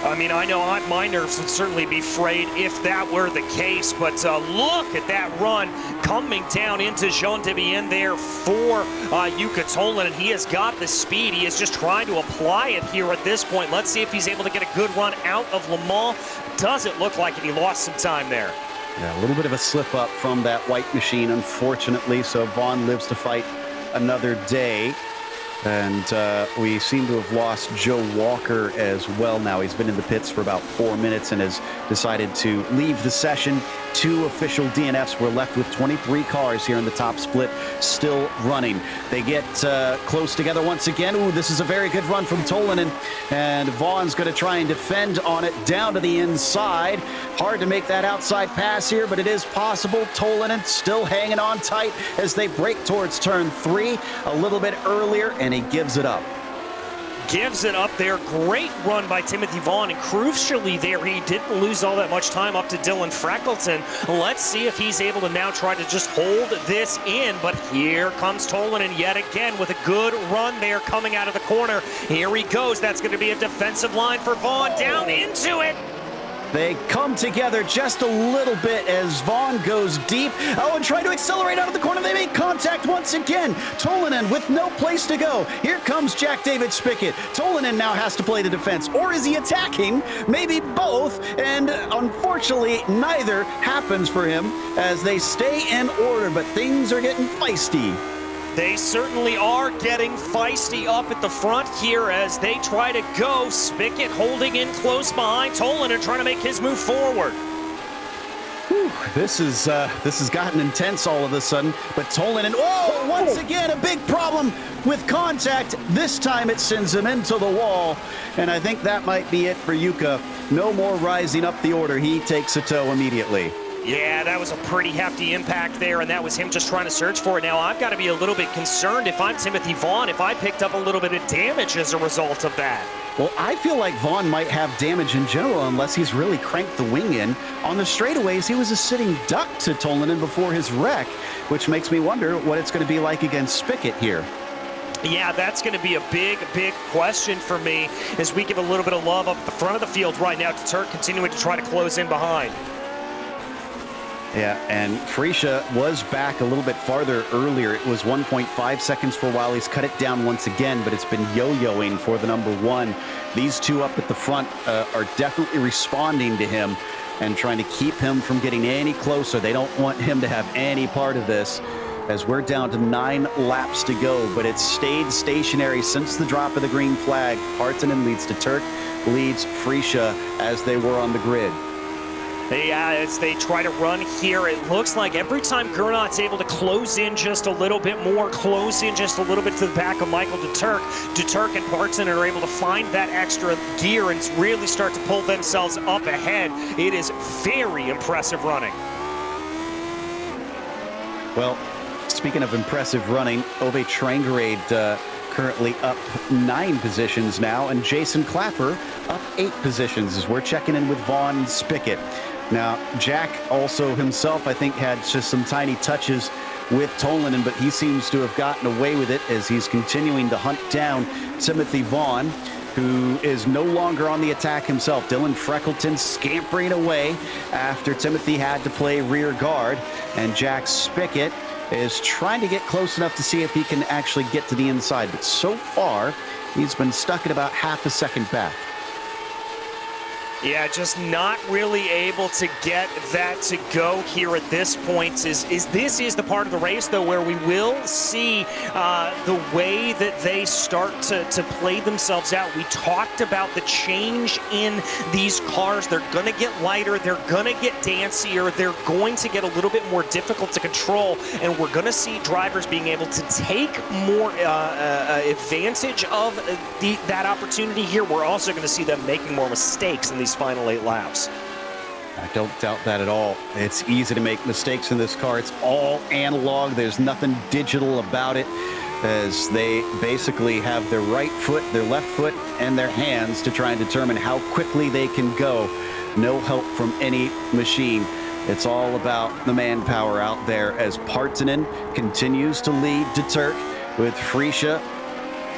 I mean, I know my nerves would certainly be frayed if that were the case, but look at that run coming down into Jean Debienne there for Jukka Tolinen. He has got the speed. He is just trying to apply it here at this point. Let's see if he's able to get a good run out of Le Mans. Doesn't look like it. He lost some time there. Yeah, a little bit of a slip up from that white machine, unfortunately, so Vaughn lives to fight another day. And we seem to have lost Joe Walker as well now. He's been in the pits for about 4 minutes and has decided to leave the session. 2 official DNFs. We're left with 23 cars here in the top split still running. They get close together once again. Ooh, this is a very good run from Tolinen. And Vaughn's going to try and defend on it down to the inside. Hard to make that outside pass here, but it is possible. Tolinen still hanging on tight as they break towards turn 3 a little bit earlier, and he gives it up. Gives it up there. Great run by Timothy Vaughn, and crucially there, he didn't lose all that much time up to Dylan Freckleton. Let's see if he's able to now try to just hold this in, but here comes Tolinen yet again with a good run there coming out of the corner. Here he goes. That's going to be a defensive line for Vaughn. Down into it. They come together just a little bit as Vaughn goes deep. Oh, and try to accelerate out of the corner. They make contact once again. Tolinen with no place to go. Here comes Jack David Spickett. Tolinen now has to play the defense. Or is he attacking? Maybe both. And unfortunately, neither happens for him as they stay in order. But things are getting feisty. They certainly are getting feisty up at the front here as they try to go. Spickett holding in close behind Tolinen, trying to make his move forward. Whew, this has gotten intense all of a sudden. But Tolinen, oh, once again, a big problem with contact. This time it sends him into the wall. And I think that might be it for Jukka. No more rising up the order. He takes a tow immediately. Yeah, that was a pretty hefty impact there, and that was him just trying to search for it. Now, I've got to be a little bit concerned if I'm Timothy Vaughn, if I picked up a little bit of damage as a result of that. Well, I feel like Vaughn might have damage in general unless he's really cranked the wing in. On the straightaways, he was a sitting duck to Tolinen before his wreck, which makes me wonder what it's going to be like against Spickett here. Yeah, that's going to be a big, big question for me as we give a little bit of love up at the front of the field right now to Turk continuing to try to close in behind. Yeah, and Freesia was back a little bit farther earlier. It was 1.5 seconds for a while. He's cut it down once again, but it's been yo-yoing for the number 1. These two up at the front are definitely responding to him and trying to keep him from getting any closer. They don't want him to have any part of this as we're down to 9 laps to go, but it's stayed stationary since the drop of the green flag. Partanen leads to Turk, leads Freesia as they were on the grid. Yeah, as they try to run here, it looks like every time Gernot's able to close in just a little bit more, close in just a little bit to the back of Michael Duturk and Partanen are able to find that extra gear and really start to pull themselves up ahead. It is very impressive running. Well, speaking of impressive running, Ove Trangerade currently up 9 positions now, and Jason Clapper up 8 positions as we're checking in with Vaughn Spickett. Now, Jack also himself, I think, had just some tiny touches with Tolanen, but he seems to have gotten away with it as he's continuing to hunt down Timothy Vaughn, who is no longer on the attack himself. Dylan Freckleton scampering away after Timothy had to play rear guard, and Jack Spickett is trying to get close enough to see if he can actually get to the inside, but so far he's been stuck at about half a second back. Yeah, just not really able to get that to go here at this point. This is the part of the race, though, where we will see the way that they start to play themselves out. We talked about the change in these cars. They're going to get lighter. They're going to get dancier. They're going to get a little bit more difficult to control, and we're going to see drivers being able to take more advantage of that opportunity here. We're also going to see them making more mistakes in these final 8 laps. I don't doubt that at all. It's easy to make mistakes in this car. It's all analog. There's nothing digital about it, as they basically have their right foot, their left foot, and their hands to try and determine how quickly they can go. No help from any machine. It's all about the manpower out there, as Partanen continues to lead Deturk, with Freesia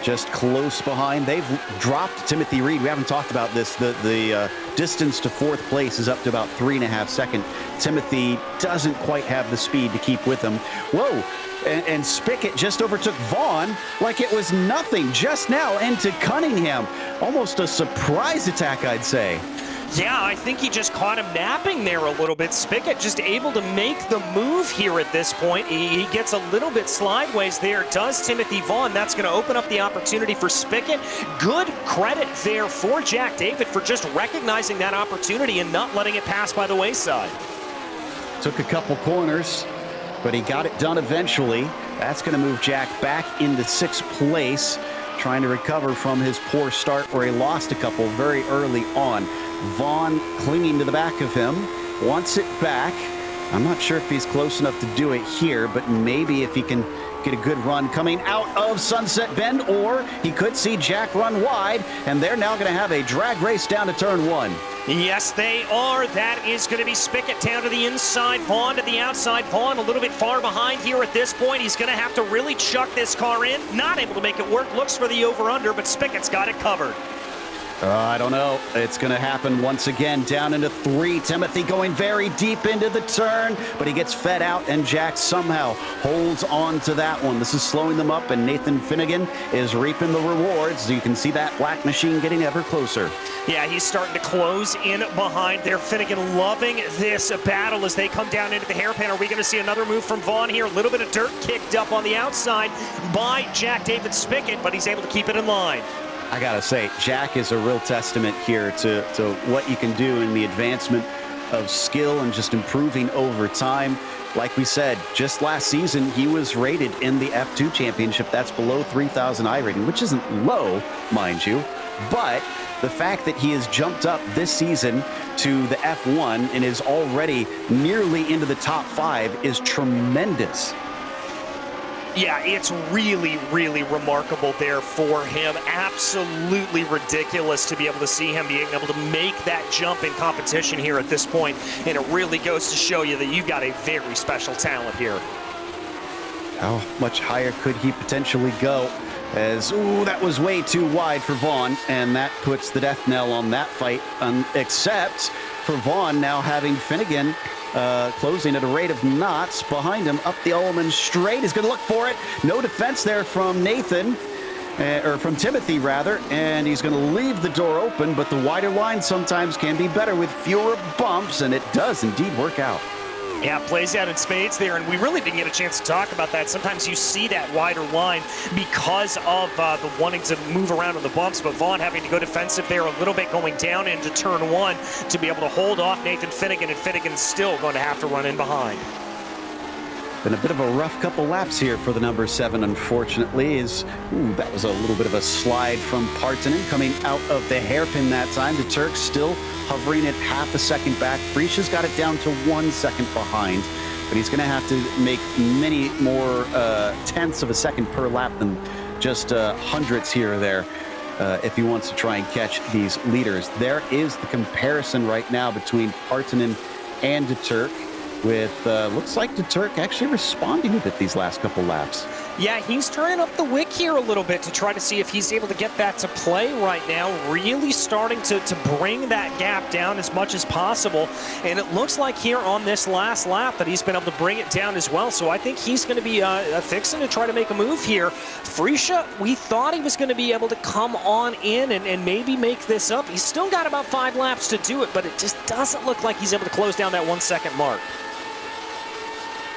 just close behind. They've dropped Timothy Reed. We haven't talked about this. The distance to 4th place is up to about 3.5 seconds. Timothy doesn't quite have the speed to keep with him. Whoa! And Spickett just overtook Vaughn like it was nothing just now into Cunningham. Almost a surprise attack, I'd say. Yeah, I think he just caught him napping there a little bit. Spickett just able to make the move here at this point. He gets a little bit slideways there, does Timothy Vaughn. That's going to open up the opportunity for Spickett. Good credit there for Jack David for just recognizing that opportunity and not letting it pass by the wayside. Took a couple corners, but he got it done eventually. That's going to move Jack back into 6th place, trying to recover from his poor start where he lost a couple very early on. Vaughn clinging to the back of him, wants it back. I'm not sure if he's close enough to do it here, but maybe if he can get a good run coming out of Sunset Bend, or he could see Jack run wide, and they're now going to have a drag race down to turn 1. Yes, they are. That is going to be Spickett down to the inside, Vaughn to the outside. Vaughn a little bit far behind here at this point. He's going to have to really chuck this car in. Not able to make it work. Looks for the over-under, but Spickett's got it covered. I don't know. It's going to happen once again. Down into 3. Timothy going very deep into the turn, but he gets fed out, and Jack somehow holds on to that one. This is slowing them up, and Nathan Finnegan is reaping the rewards. You can see that black machine getting ever closer. Yeah, he's starting to close in behind there. Finnegan loving this battle as they come down into the hairpin. Are we going to see another move from Vaughn here? A little bit of dirt kicked up on the outside by Jack David Spickett, but he's able to keep it in line. I gotta say, Jack is a real testament here to what you can do in the advancement of skill and just improving over time. Like we said, just last season, he was rated in the F2 Championship. That's below 3,000 iRating, which isn't low, mind you. But the fact that he has jumped up this season to the F1 and is already nearly into the top 5 is tremendous. Yeah, it's really, really remarkable there for him. Absolutely ridiculous to be able to see him being able to make that jump in competition here at this point. And it really goes to show you that you've got a very special talent here. How much higher could he potentially go? As, ooh, that was way too wide for Vaughn, and that puts the death knell on that fight, except for Vaughn now having Finnegan closing at a rate of knots behind him up the Ullman straight. He's going to look for it. No defense there from Nathan, or from Timothy rather, and he's going to leave the door open, but the wider line sometimes can be better with fewer bumps, and it does indeed work out. Yeah, plays out in spades there, and we really didn't get a chance to talk about that. Sometimes you see that wider line because of the wanting to move around on the bumps, but Vaughn having to go defensive there a little bit going down into turn 1 to be able to hold off Nathan Finnegan, and Finnegan's still going to have to run in behind. Been a bit of a rough couple laps here for the number 7, unfortunately. That was a little bit of a slide from Partanen coming out of the hairpin that time. The Turks still hovering at half a second back. Frisch's got it down to 1 second behind, but he's going to have to make many more tenths of a second per lap than just hundredths here or there if he wants to try and catch these leaders. There is the comparison right now between Partanen and Deturk. with, looks like the Turk actually responding a bit these last couple laps. Yeah, he's turning up the wick here a little bit to try to see if he's able to get that to play right now. Really starting to bring that gap down as much as possible. And it looks like here on this last lap that he's been able to bring it down as well. So I think he's going to be fixing to try to make a move here. Freisha, we thought he was going to be able to come on in and maybe make this up. He's still got about 5 laps to do it, but it just doesn't look like he's able to close down that 1 second mark.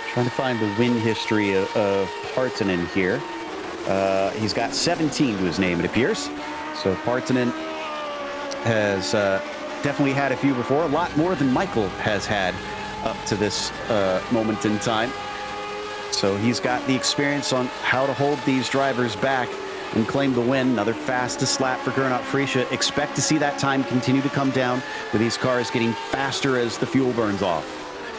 Trying to find the win history of Partanen here. He's got 17 to his name, it appears. So Partanen has definitely had a few before, a lot more than Michael has had up to this moment in time. So he's got the experience on how to hold these drivers back and claim the win. Another fastest lap for Gernot Freisha. Expect to see that time continue to come down with these cars getting faster as the fuel burns off.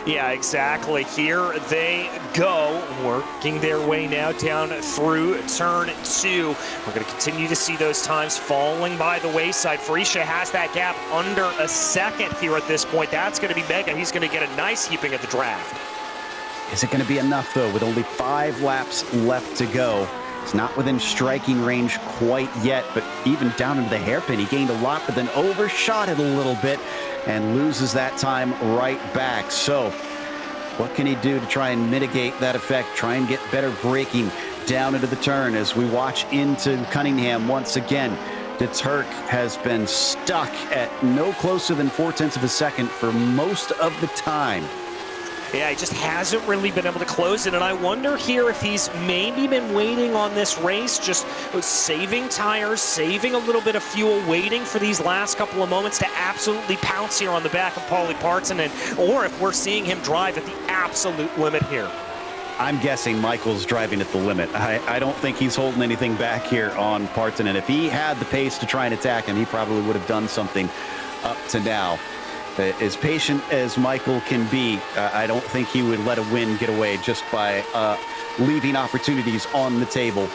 Yeah, exactly. Here they go, working their way now down through turn 2. We're going to continue to see those times falling by the wayside. Freisha has that gap under a second here at this point. That's going to be mega. He's going to get a nice heaping at the draft. Is it going to be enough, though, with only 5 laps left to go? It's not within striking range quite yet, but even down into the hairpin, he gained a lot, but then overshot it a little bit and loses that time right back. So what can he do to try and mitigate that effect, try and get better braking down into the turn as we watch into Cunningham once again? The Turk has been stuck at no closer than 0.4 of a second for most of the time. Yeah, he just hasn't really been able to close it, and I wonder here if he's maybe been waiting on this race, just saving tires, saving a little bit of fuel, waiting for these last couple of moments to absolutely pounce here on the back of Paulie Partanen, or if we're seeing him drive at the absolute limit here. I'm guessing Michael's driving at the limit. I don't think he's holding anything back here on Partanen. If he had the pace to try and attack him, he probably would have done something up to now. As patient as Michael can be, I don't think he would let a win get away just by leaving opportunities on the table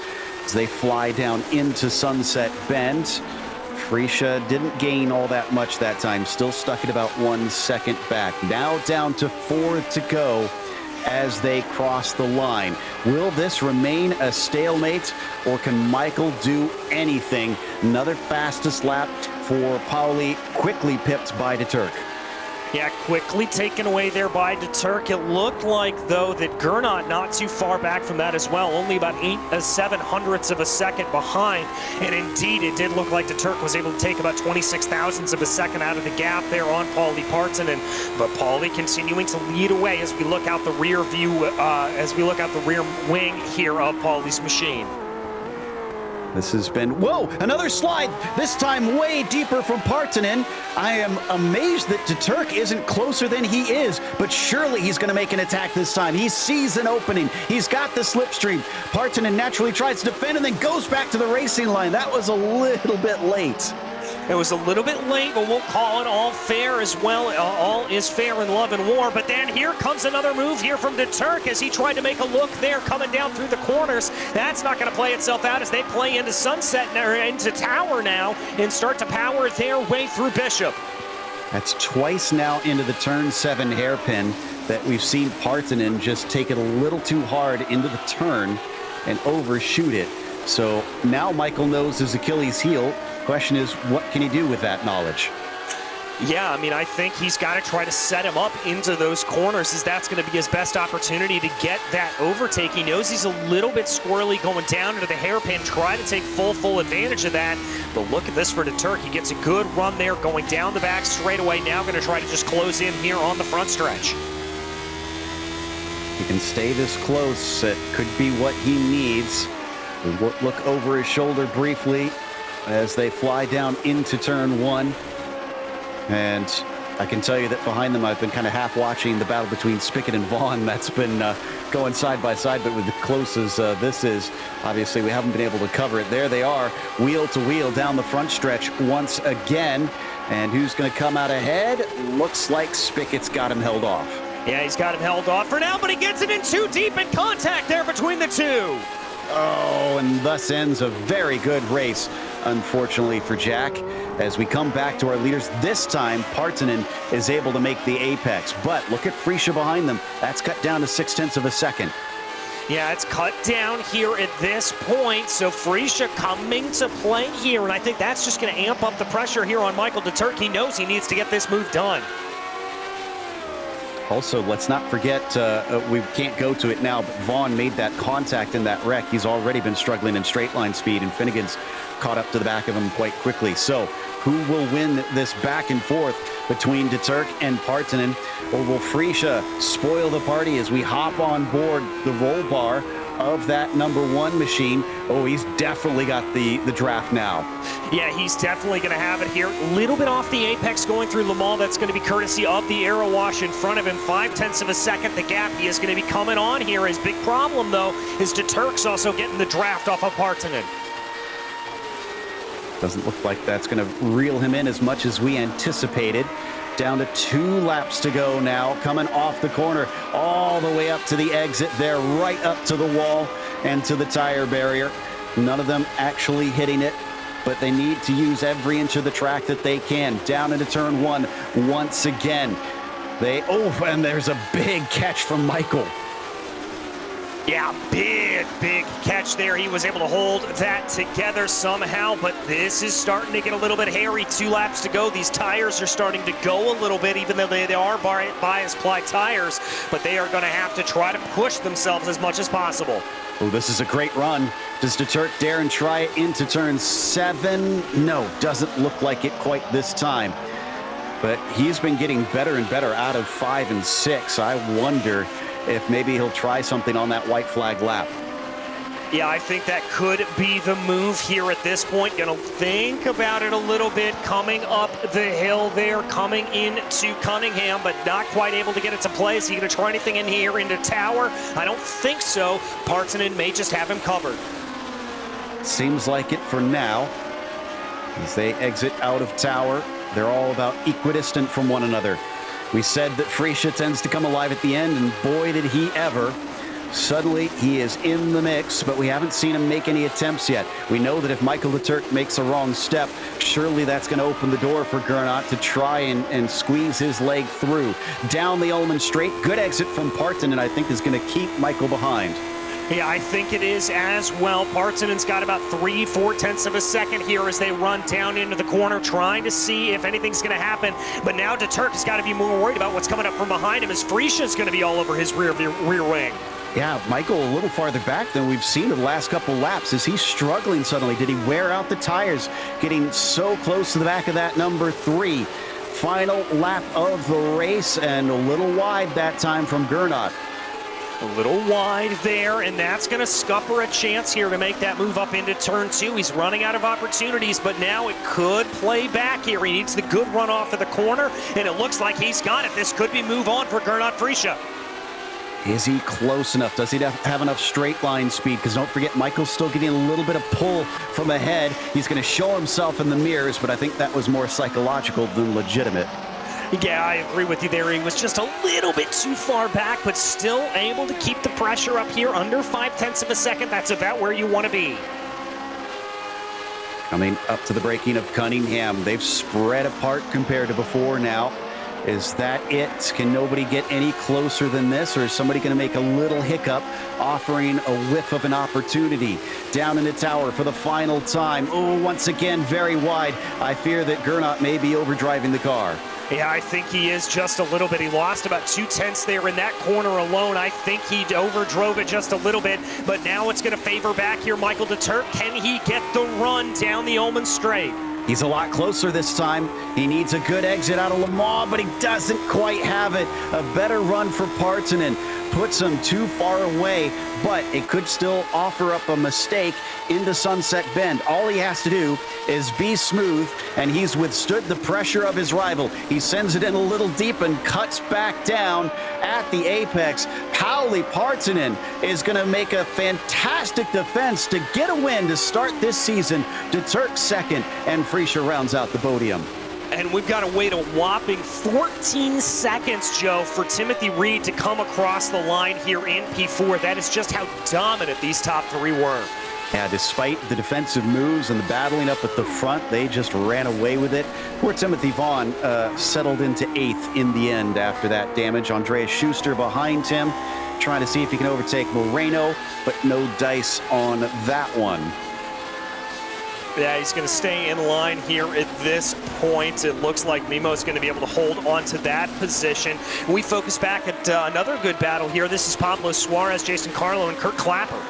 as they fly down into Sunset Bend. Freisha didn't gain all that much that time, still stuck at about 1 second back. Now down to 4 to go as they cross the line. Will this remain a stalemate, or can Michael do anything? Another fastest lap for Paulie, quickly pipped by the Turk. Yeah, quickly taken away there by the Turk. It looked like, though, that Gernot not too far back from that as well, only about 7/8 of a second behind. And indeed, it did look like the Turk was able to take about 26 thousandths of a second out of the gap there on Paulie Partanen. But Paulie continuing to lead away as we look out the rear view, as we look out the rear wing here of Paulie's machine. This has been, whoa, another slide, this time way deeper from Partanen. I am amazed that the Turk isn't closer than he is, but surely he's going to make an attack this time. He sees an opening. He's got the slipstream. Partanen naturally tries to defend and then goes back to the racing line. That was a little bit late. It was a little bit late, but we'll call it all fair as well. All is fair in love and war. But then here comes another move here from the Turk as he tried to make a look there coming down through the corners. That's not going to play itself out as they play into Sunset, or into Tower now, and start to power their way through Bishop. That's twice now into the turn 7 hairpin that we've seen Partanen just take it a little too hard into the turn and overshoot it. So now Michael knows his Achilles heel. Question is, what can he do with that knowledge? Yeah, I mean, I think he's got to try to set him up into those corners, as that's going to be his best opportunity to get that overtake. He knows he's a little bit squirrely going down into the hairpin, try to take full advantage of that. But look at this for the Turk. He gets a good run there going down the back straightaway. Now going to try to just close in here on the front stretch. He can stay this close. It could be what he needs. We'll look over his shoulder briefly as they fly down into turn 1. And I can tell you that behind them, I've been kind of half watching the battle between Spickett and Vaughn. That's been going side by side, but with the close as this is, obviously we haven't been able to cover it. There they are, wheel to wheel down the front stretch once again. And who's going to come out ahead? Looks like Spickett's got him held off. Yeah, he's got him held off for now, but he gets it in too deep in contact there between the two. Oh, and thus ends a very good race, unfortunately for Jack. As we come back to our leaders, this time Partonen is able to make the apex. But look at Freesia behind them. That's cut down to 0.6 of a second. Yeah, it's cut down here at this point, so Freesia coming to play here, and I think that's just going to amp up the pressure here on Michael Deturk. He knows he needs to get this move done. Also, let's not forget, we can't go to it now, but Vaughn made that contact in that wreck. He's already been struggling in straight line speed, and Finnegan's caught up to the back of him quite quickly. So who will win this back and forth between Deturk and Partonen? Or will Freesia spoil the party as we hop on board the roll bar of that #1 machine? Oh, he's definitely got the draft now. Yeah, he's definitely going to have it here. A little bit off the apex going through Le Mans. That's going to be courtesy of the aero wash in front of him. 0.5 of a second, the gap he is going to be coming on here. His big problem, though, is Deturk's also getting the draft off of Partonen. Doesn't look like that's going to reel him in as much as we anticipated. Down to 2 laps to go now, coming off the corner, all the way up to the exit there, right up to the wall and to the tire barrier. None of them actually hitting it, but they need to use every inch of the track that they can. Down into turn 1 once again. And there's a big catch from Michael. Yeah, big catch there. He was able to hold that together somehow, but this is starting to get a little bit hairy. 2 laps to go. These tires are starting to go a little bit, even though they are bias ply tires, but they are going to have to try to push themselves as much as possible. Oh, this is a great run. Does Deturk dare and try it into turn 7? No, doesn't look like it quite this time. But he's been getting better and better out of 5 and 6. I wonder if maybe he'll try something on that white flag lap. Yeah, I think that could be the move here at this point. Gonna think about it a little bit, coming up the hill there, coming into Cunningham, but not quite able to get it to play. Is he gonna try anything in here into Tower? I don't think so. Partonen may just have him covered. Seems like it for now. As they exit out of Tower, they're all about equidistant from one another. We said that Freesia tends to come alive at the end, and boy did he ever. Suddenly, he is in the mix, but we haven't seen him make any attempts yet. We know that if Michael Deturk makes a wrong step, surely that's going to open the door for Gernot to try and squeeze his leg through. Down the Ullman straight, good exit from Partonen, I think is going to keep Michael behind. Yeah, I think it is as well. Partonen's got about 3/4 of a second here as they run down into the corner, trying to see if anything's going to happen. But now Deturk has got to be more worried about what's coming up from behind him, as Freesia's going to be all over his rear wing. Yeah, Michael a little farther back than we've seen in the last couple laps. Is he struggling suddenly? Did he wear out the tires? Getting so close to the back of that #3. Final lap of the race, and a little wide that time from Gernot. A little wide there, and that's going to scupper a chance here to make that move up into turn 2. He's running out of opportunities, but now it could play back here. He needs the good run off of the corner, and it looks like he's got it. This could be move on for Gernot Freesia. Is he close enough? Does he have enough straight line speed? Because don't forget, Michael's still getting a little bit of pull from ahead. He's going to show himself in the mirrors, but I think that was more psychological than legitimate. Yeah, I agree with you there. He was just a little bit too far back, but still able to keep the pressure up here under 0.5 of a second. That's about where you want to be. Coming up to the braking of Cunningham. They've spread apart compared to before now. Is that it? Can nobody get any closer than this, or is somebody going to make a little hiccup, offering a whiff of an opportunity? Down in the Tower for the final time. Oh, once again, very wide. I fear that Gernot may be overdriving the car. Yeah, I think he is just a little bit. He lost about 0.2 there in that corner alone. I think he overdrove it just a little bit, but now it's going to favor back here Michael Deturk. Can he get the run down the Ullman straight? He's a lot closer this time. He needs a good exit out of Le Mans, but he doesn't quite have it. A better run for Partonen puts him too far away, but it could still offer up a mistake into Sunset Bend. All he has to do is be smooth, and he's withstood the pressure of his rival. He sends it in a little deep and cuts back down at the apex. Pauli Partonen is going to make a fantastic defense to get a win to start this season. Deturk second, and Freesia rounds out the podium. And we've got to wait a whopping 14 seconds, Joe, for Timothy Reed to come across the line here in P4. That is just how dominant these top three were. Yeah, despite the defensive moves and the battling up at the front, they just ran away with it. Poor Timothy Vaughn settled into 8th in the end after that damage. Andreas Schuster behind him, trying to see if he can overtake Moreno, but no dice on that one. Yeah, he's going to stay in line here at this point. It looks like Mimo's going to be able to hold on to that position. We focus back at another good battle here. This is Pablo Suarez, Jason Carlo, and Kurt Clapper.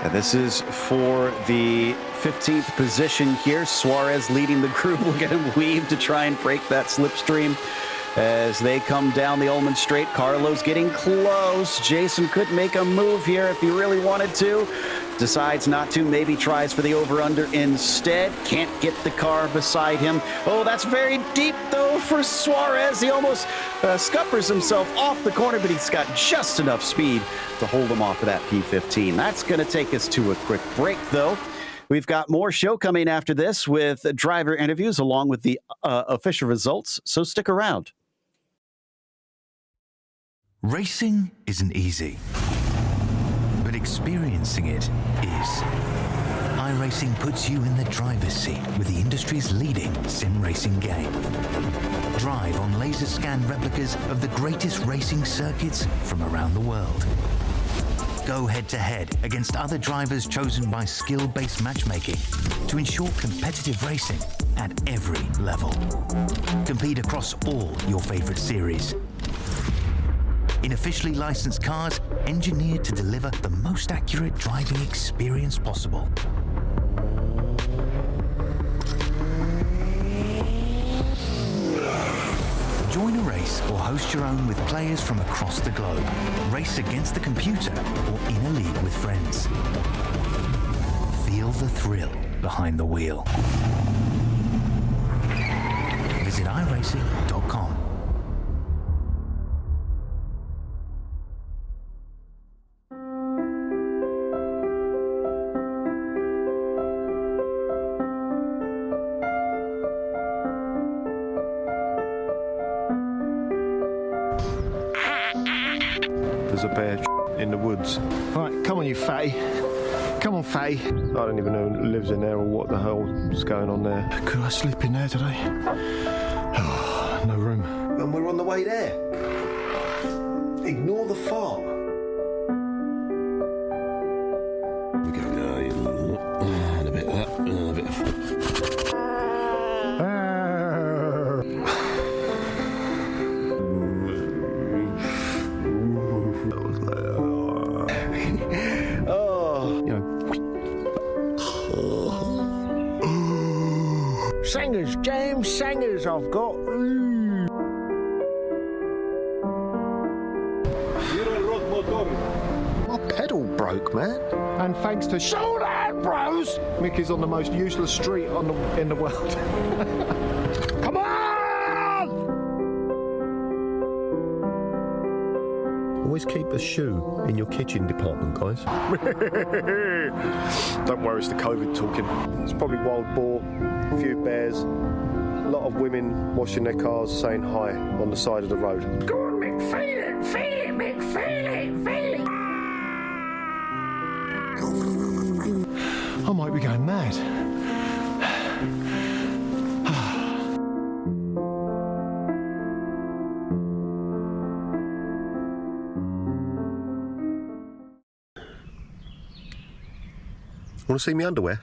And this is for the 15th position here. Suarez leading the group. Look at him weave to try and break that slipstream as they come down the Ullman Straight. Carlo's getting close. Jason could make a move here if he really wanted to. Decides not to, maybe tries for the over-under instead. Can't get the car beside him. Oh, that's very deep, though, for Suarez. He almost scuppers himself off the corner, but he's got just enough speed to hold him off of that P15. That's going to take us to a quick break, though. We've got more show coming after this with driver interviews along with the official results, so stick around. Racing isn't easy, but experiencing it is. iRacing puts you in the driver's seat with the industry's leading sim racing game. Drive on laser scan replicas of the greatest racing circuits from around the world. Go head-to-head against other drivers chosen by skill-based matchmaking to ensure competitive racing at every level. Compete across all your favorite series. In officially licensed cars, engineered to deliver the most accurate driving experience possible. Join a race or host your own with players from across the globe. Race against the computer or in a league with friends. Feel the thrill behind the wheel. Visit iRacing.com. There's a bear in the woods. All right, come on, you fatty. Come on, fatty. I don't even know who lives in there or what the hell's going on there. Could I sleep in there today? Oh, no room. And we're on the way there. Ignore the fart. We go, and a bit of that, and a bit of... Singers, James, singers I've got. My pedal broke, man. And thanks to Showdown Bros, Mickey's on the most useless street in the world. Come on! Always keep a shoe in your kitchen department, guys. Don't worry, it's the COVID talking. It's probably wild boar, a few bears, a lot of women washing their cars saying hi on the side of the road. Go on, Mick, feel it, Mick, feel it, feel it. I might be going mad. Want to see me underwear?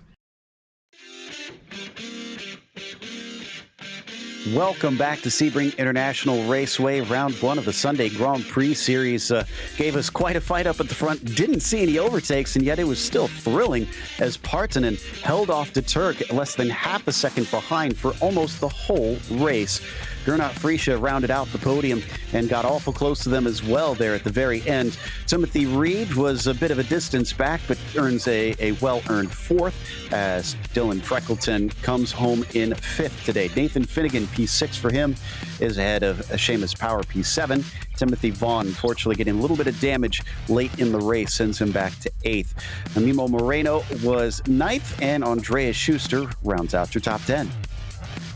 Welcome back to Sebring International Raceway. Round one of the Sunday Grand Prix Series gave us quite a fight up at the front. Didn't see any overtakes, and yet it was still thrilling as Partanen held off to Turk less than half a second behind for almost the whole race. Gernot Friesche rounded out the podium and got awful close to them as well there at the very end. Timothy Reed was a bit of a distance back, but earns a well-earned fourth as Dylan Freckleton comes home in fifth today. Nathan Finnegan, P6 for him, is ahead of Seamus Power, P7. Timothy Vaughn, unfortunately, getting a little bit of damage late in the race, sends him back to 8th. Mimo Moreno was 9th, and Andreas Schuster rounds out your top 10.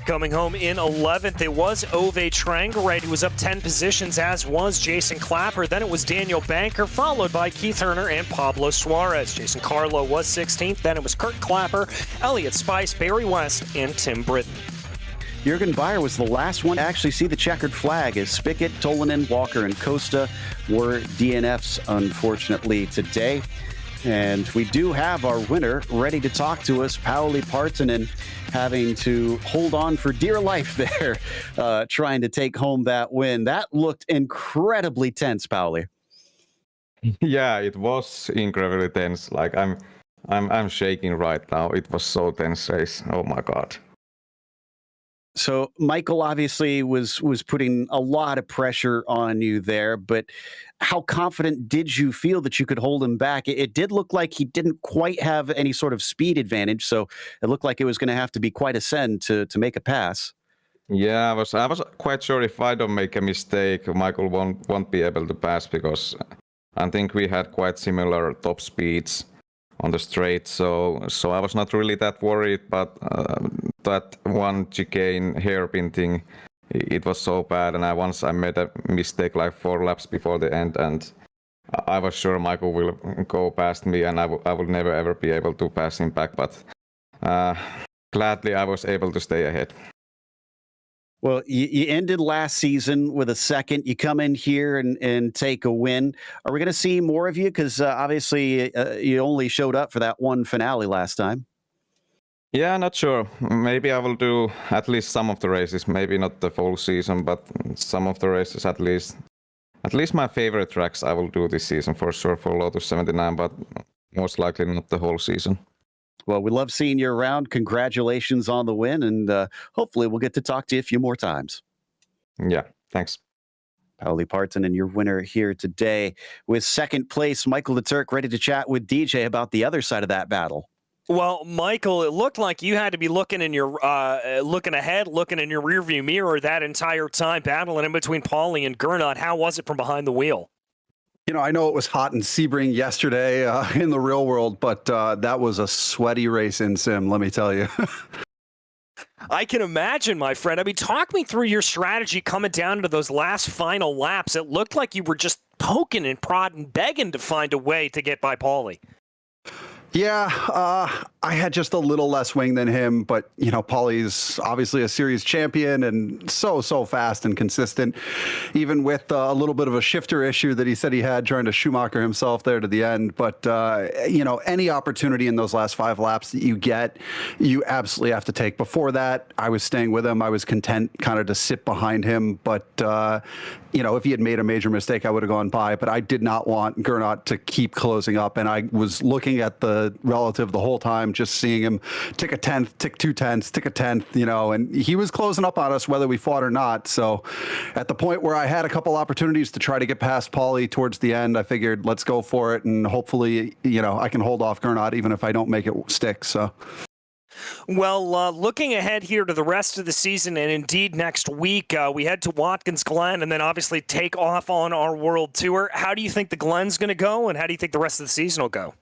Coming home in 11th, it was Ove Trangarate, who was up 10 positions, as was Jason Clapper. Then it was Daniel Banker, followed by Keith Herner and Pablo Suarez. Jason Carlo was 16th. Then it was Kurt Clapper, Elliott Spice, Barry West, and Tim Britton. Jürgen Beyer was the last one to actually see the checkered flag, as Spickett, Tolanen, Walker, and Costa were DNFs, unfortunately, today. And we do have our winner ready to talk to us, Pauli Partanen, having to hold on for dear life there, trying to take home that win. That looked incredibly tense, Pauli. Yeah, it was incredibly tense. Like I'm shaking right now. It was so tense race. Oh my God. So Michael obviously was putting a lot of pressure on you there, but how confident did you feel that you could hold him back? It did look like he didn't quite have any sort of speed advantage, so it looked like it was going to have to be quite a send to make a pass. Yeah, I was quite sure if I don't make a mistake, Michael won't be able to pass, because I think we had quite similar top speeds on the straight, so I was not really that worried, but that one chicane hairpin thing, it was so bad, and once I made a mistake like 4 laps before the end, and I was sure Michael will go past me, and I will never ever be able to pass him back, but gladly I was able to stay ahead. Well, you ended last season with a second. You come in here and take a win. Are we going to see more of you? Because obviously you only showed up for that one finale last time. Yeah, not sure. Maybe I will do at least some of the races. Maybe not the full season, but some of the races at least. At least my favorite tracks I will do this season for sure for Lotus 79, but most likely not the whole season. Well, we love seeing you around. Congratulations on the win, and hopefully we'll get to talk to you a few more times. Yeah, thanks. Pauli Partanen, your winner here today. With second place, Michael the Turk, ready to chat with DJ about the other side of that battle. Well, Michael, it looked like you had to be looking in your looking ahead, looking in your rearview mirror that entire time, battling in between Pauli and Gernot. How was it from behind the wheel? You know, I know it was hot in Sebring yesterday in the real world, but that was a sweaty race in sim, let me tell you. I can imagine, my friend. I mean, talk me through your strategy coming down to those last final laps. It looked like you were just poking and prodding, begging to find a way to get by Pauli. Yeah, I had just a little less wing than him, but, you know, Pauli's obviously a series champion and so fast and consistent, even with a little bit of a shifter issue that he said he had trying to Schumacher himself there to the end. But, you know, any opportunity in those last 5 laps that you get, you absolutely have to take. Before that, I was staying with him. I was content kind of to sit behind him. But, you know, if he had made a major mistake, I would have gone by. But I did not want Gernot to keep closing up. And I was looking at the relative the whole time, just seeing him tick a 10th, tick 2 tenths, tick a 10th, you know, and he was closing up on us whether we fought or not. So at the point where I had a couple opportunities to try to get past Pauli towards the end, I figured let's go for it. And hopefully, you know, I can hold off Gernot even if I don't make it stick. So. Well, looking ahead here to the rest of the season and indeed next week, we head to Watkins Glen and then obviously take off on our world tour. How do you think the Glen's going to go, and how do you think the rest of the season will go?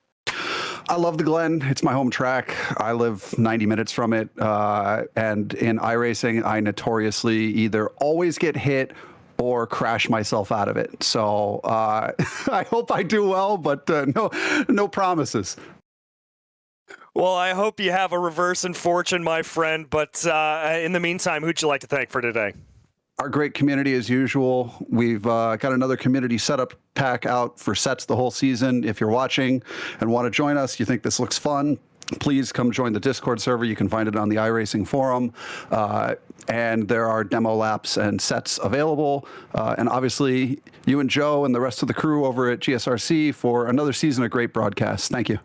I love the Glen. It's my home track. I live 90 minutes from it. And in iRacing, I notoriously either always get hit or crash myself out of it. So I hope I do well, but no promises. Well, I hope you have a reverse in fortune, my friend. But in the meantime, who'd you like to thank for today? Our great community as usual. We've got another community setup pack out for sets the whole season. If you're watching and want to join us, you think this looks fun, please come join the Discord server. You can find it on the iRacing forum. And there are demo laps and sets available. And obviously, you and Joe and the rest of the crew over at GSRC for another season of great broadcasts. Thank you.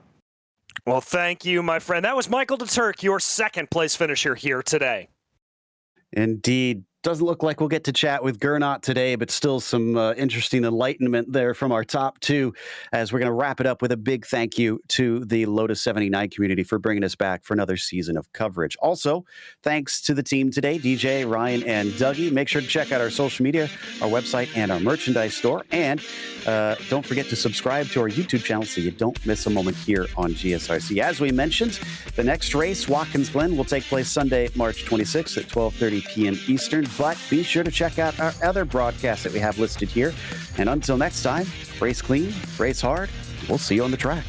Well, thank you, my friend. That was Michael the Turk, your second place finisher here today. Indeed. Doesn't look like we'll get to chat with Gernot today, but still some interesting enlightenment there from our top two, as we're going to wrap it up with a big thank you to the Lotus 79 community for bringing us back for another season of coverage. Also, thanks to the team today, DJ, Ryan, and Dougie. Make sure to check out our social media, our website, and our merchandise store. And don't forget to subscribe to our YouTube channel so you don't miss a moment here on GSRC. As we mentioned, the next race, Watkins Glen, will take place Sunday, March 26th at 12:30 p.m. Eastern. But be sure to check out our other broadcasts that we have listed here. And until next time, race clean, race hard. We'll see you on the track.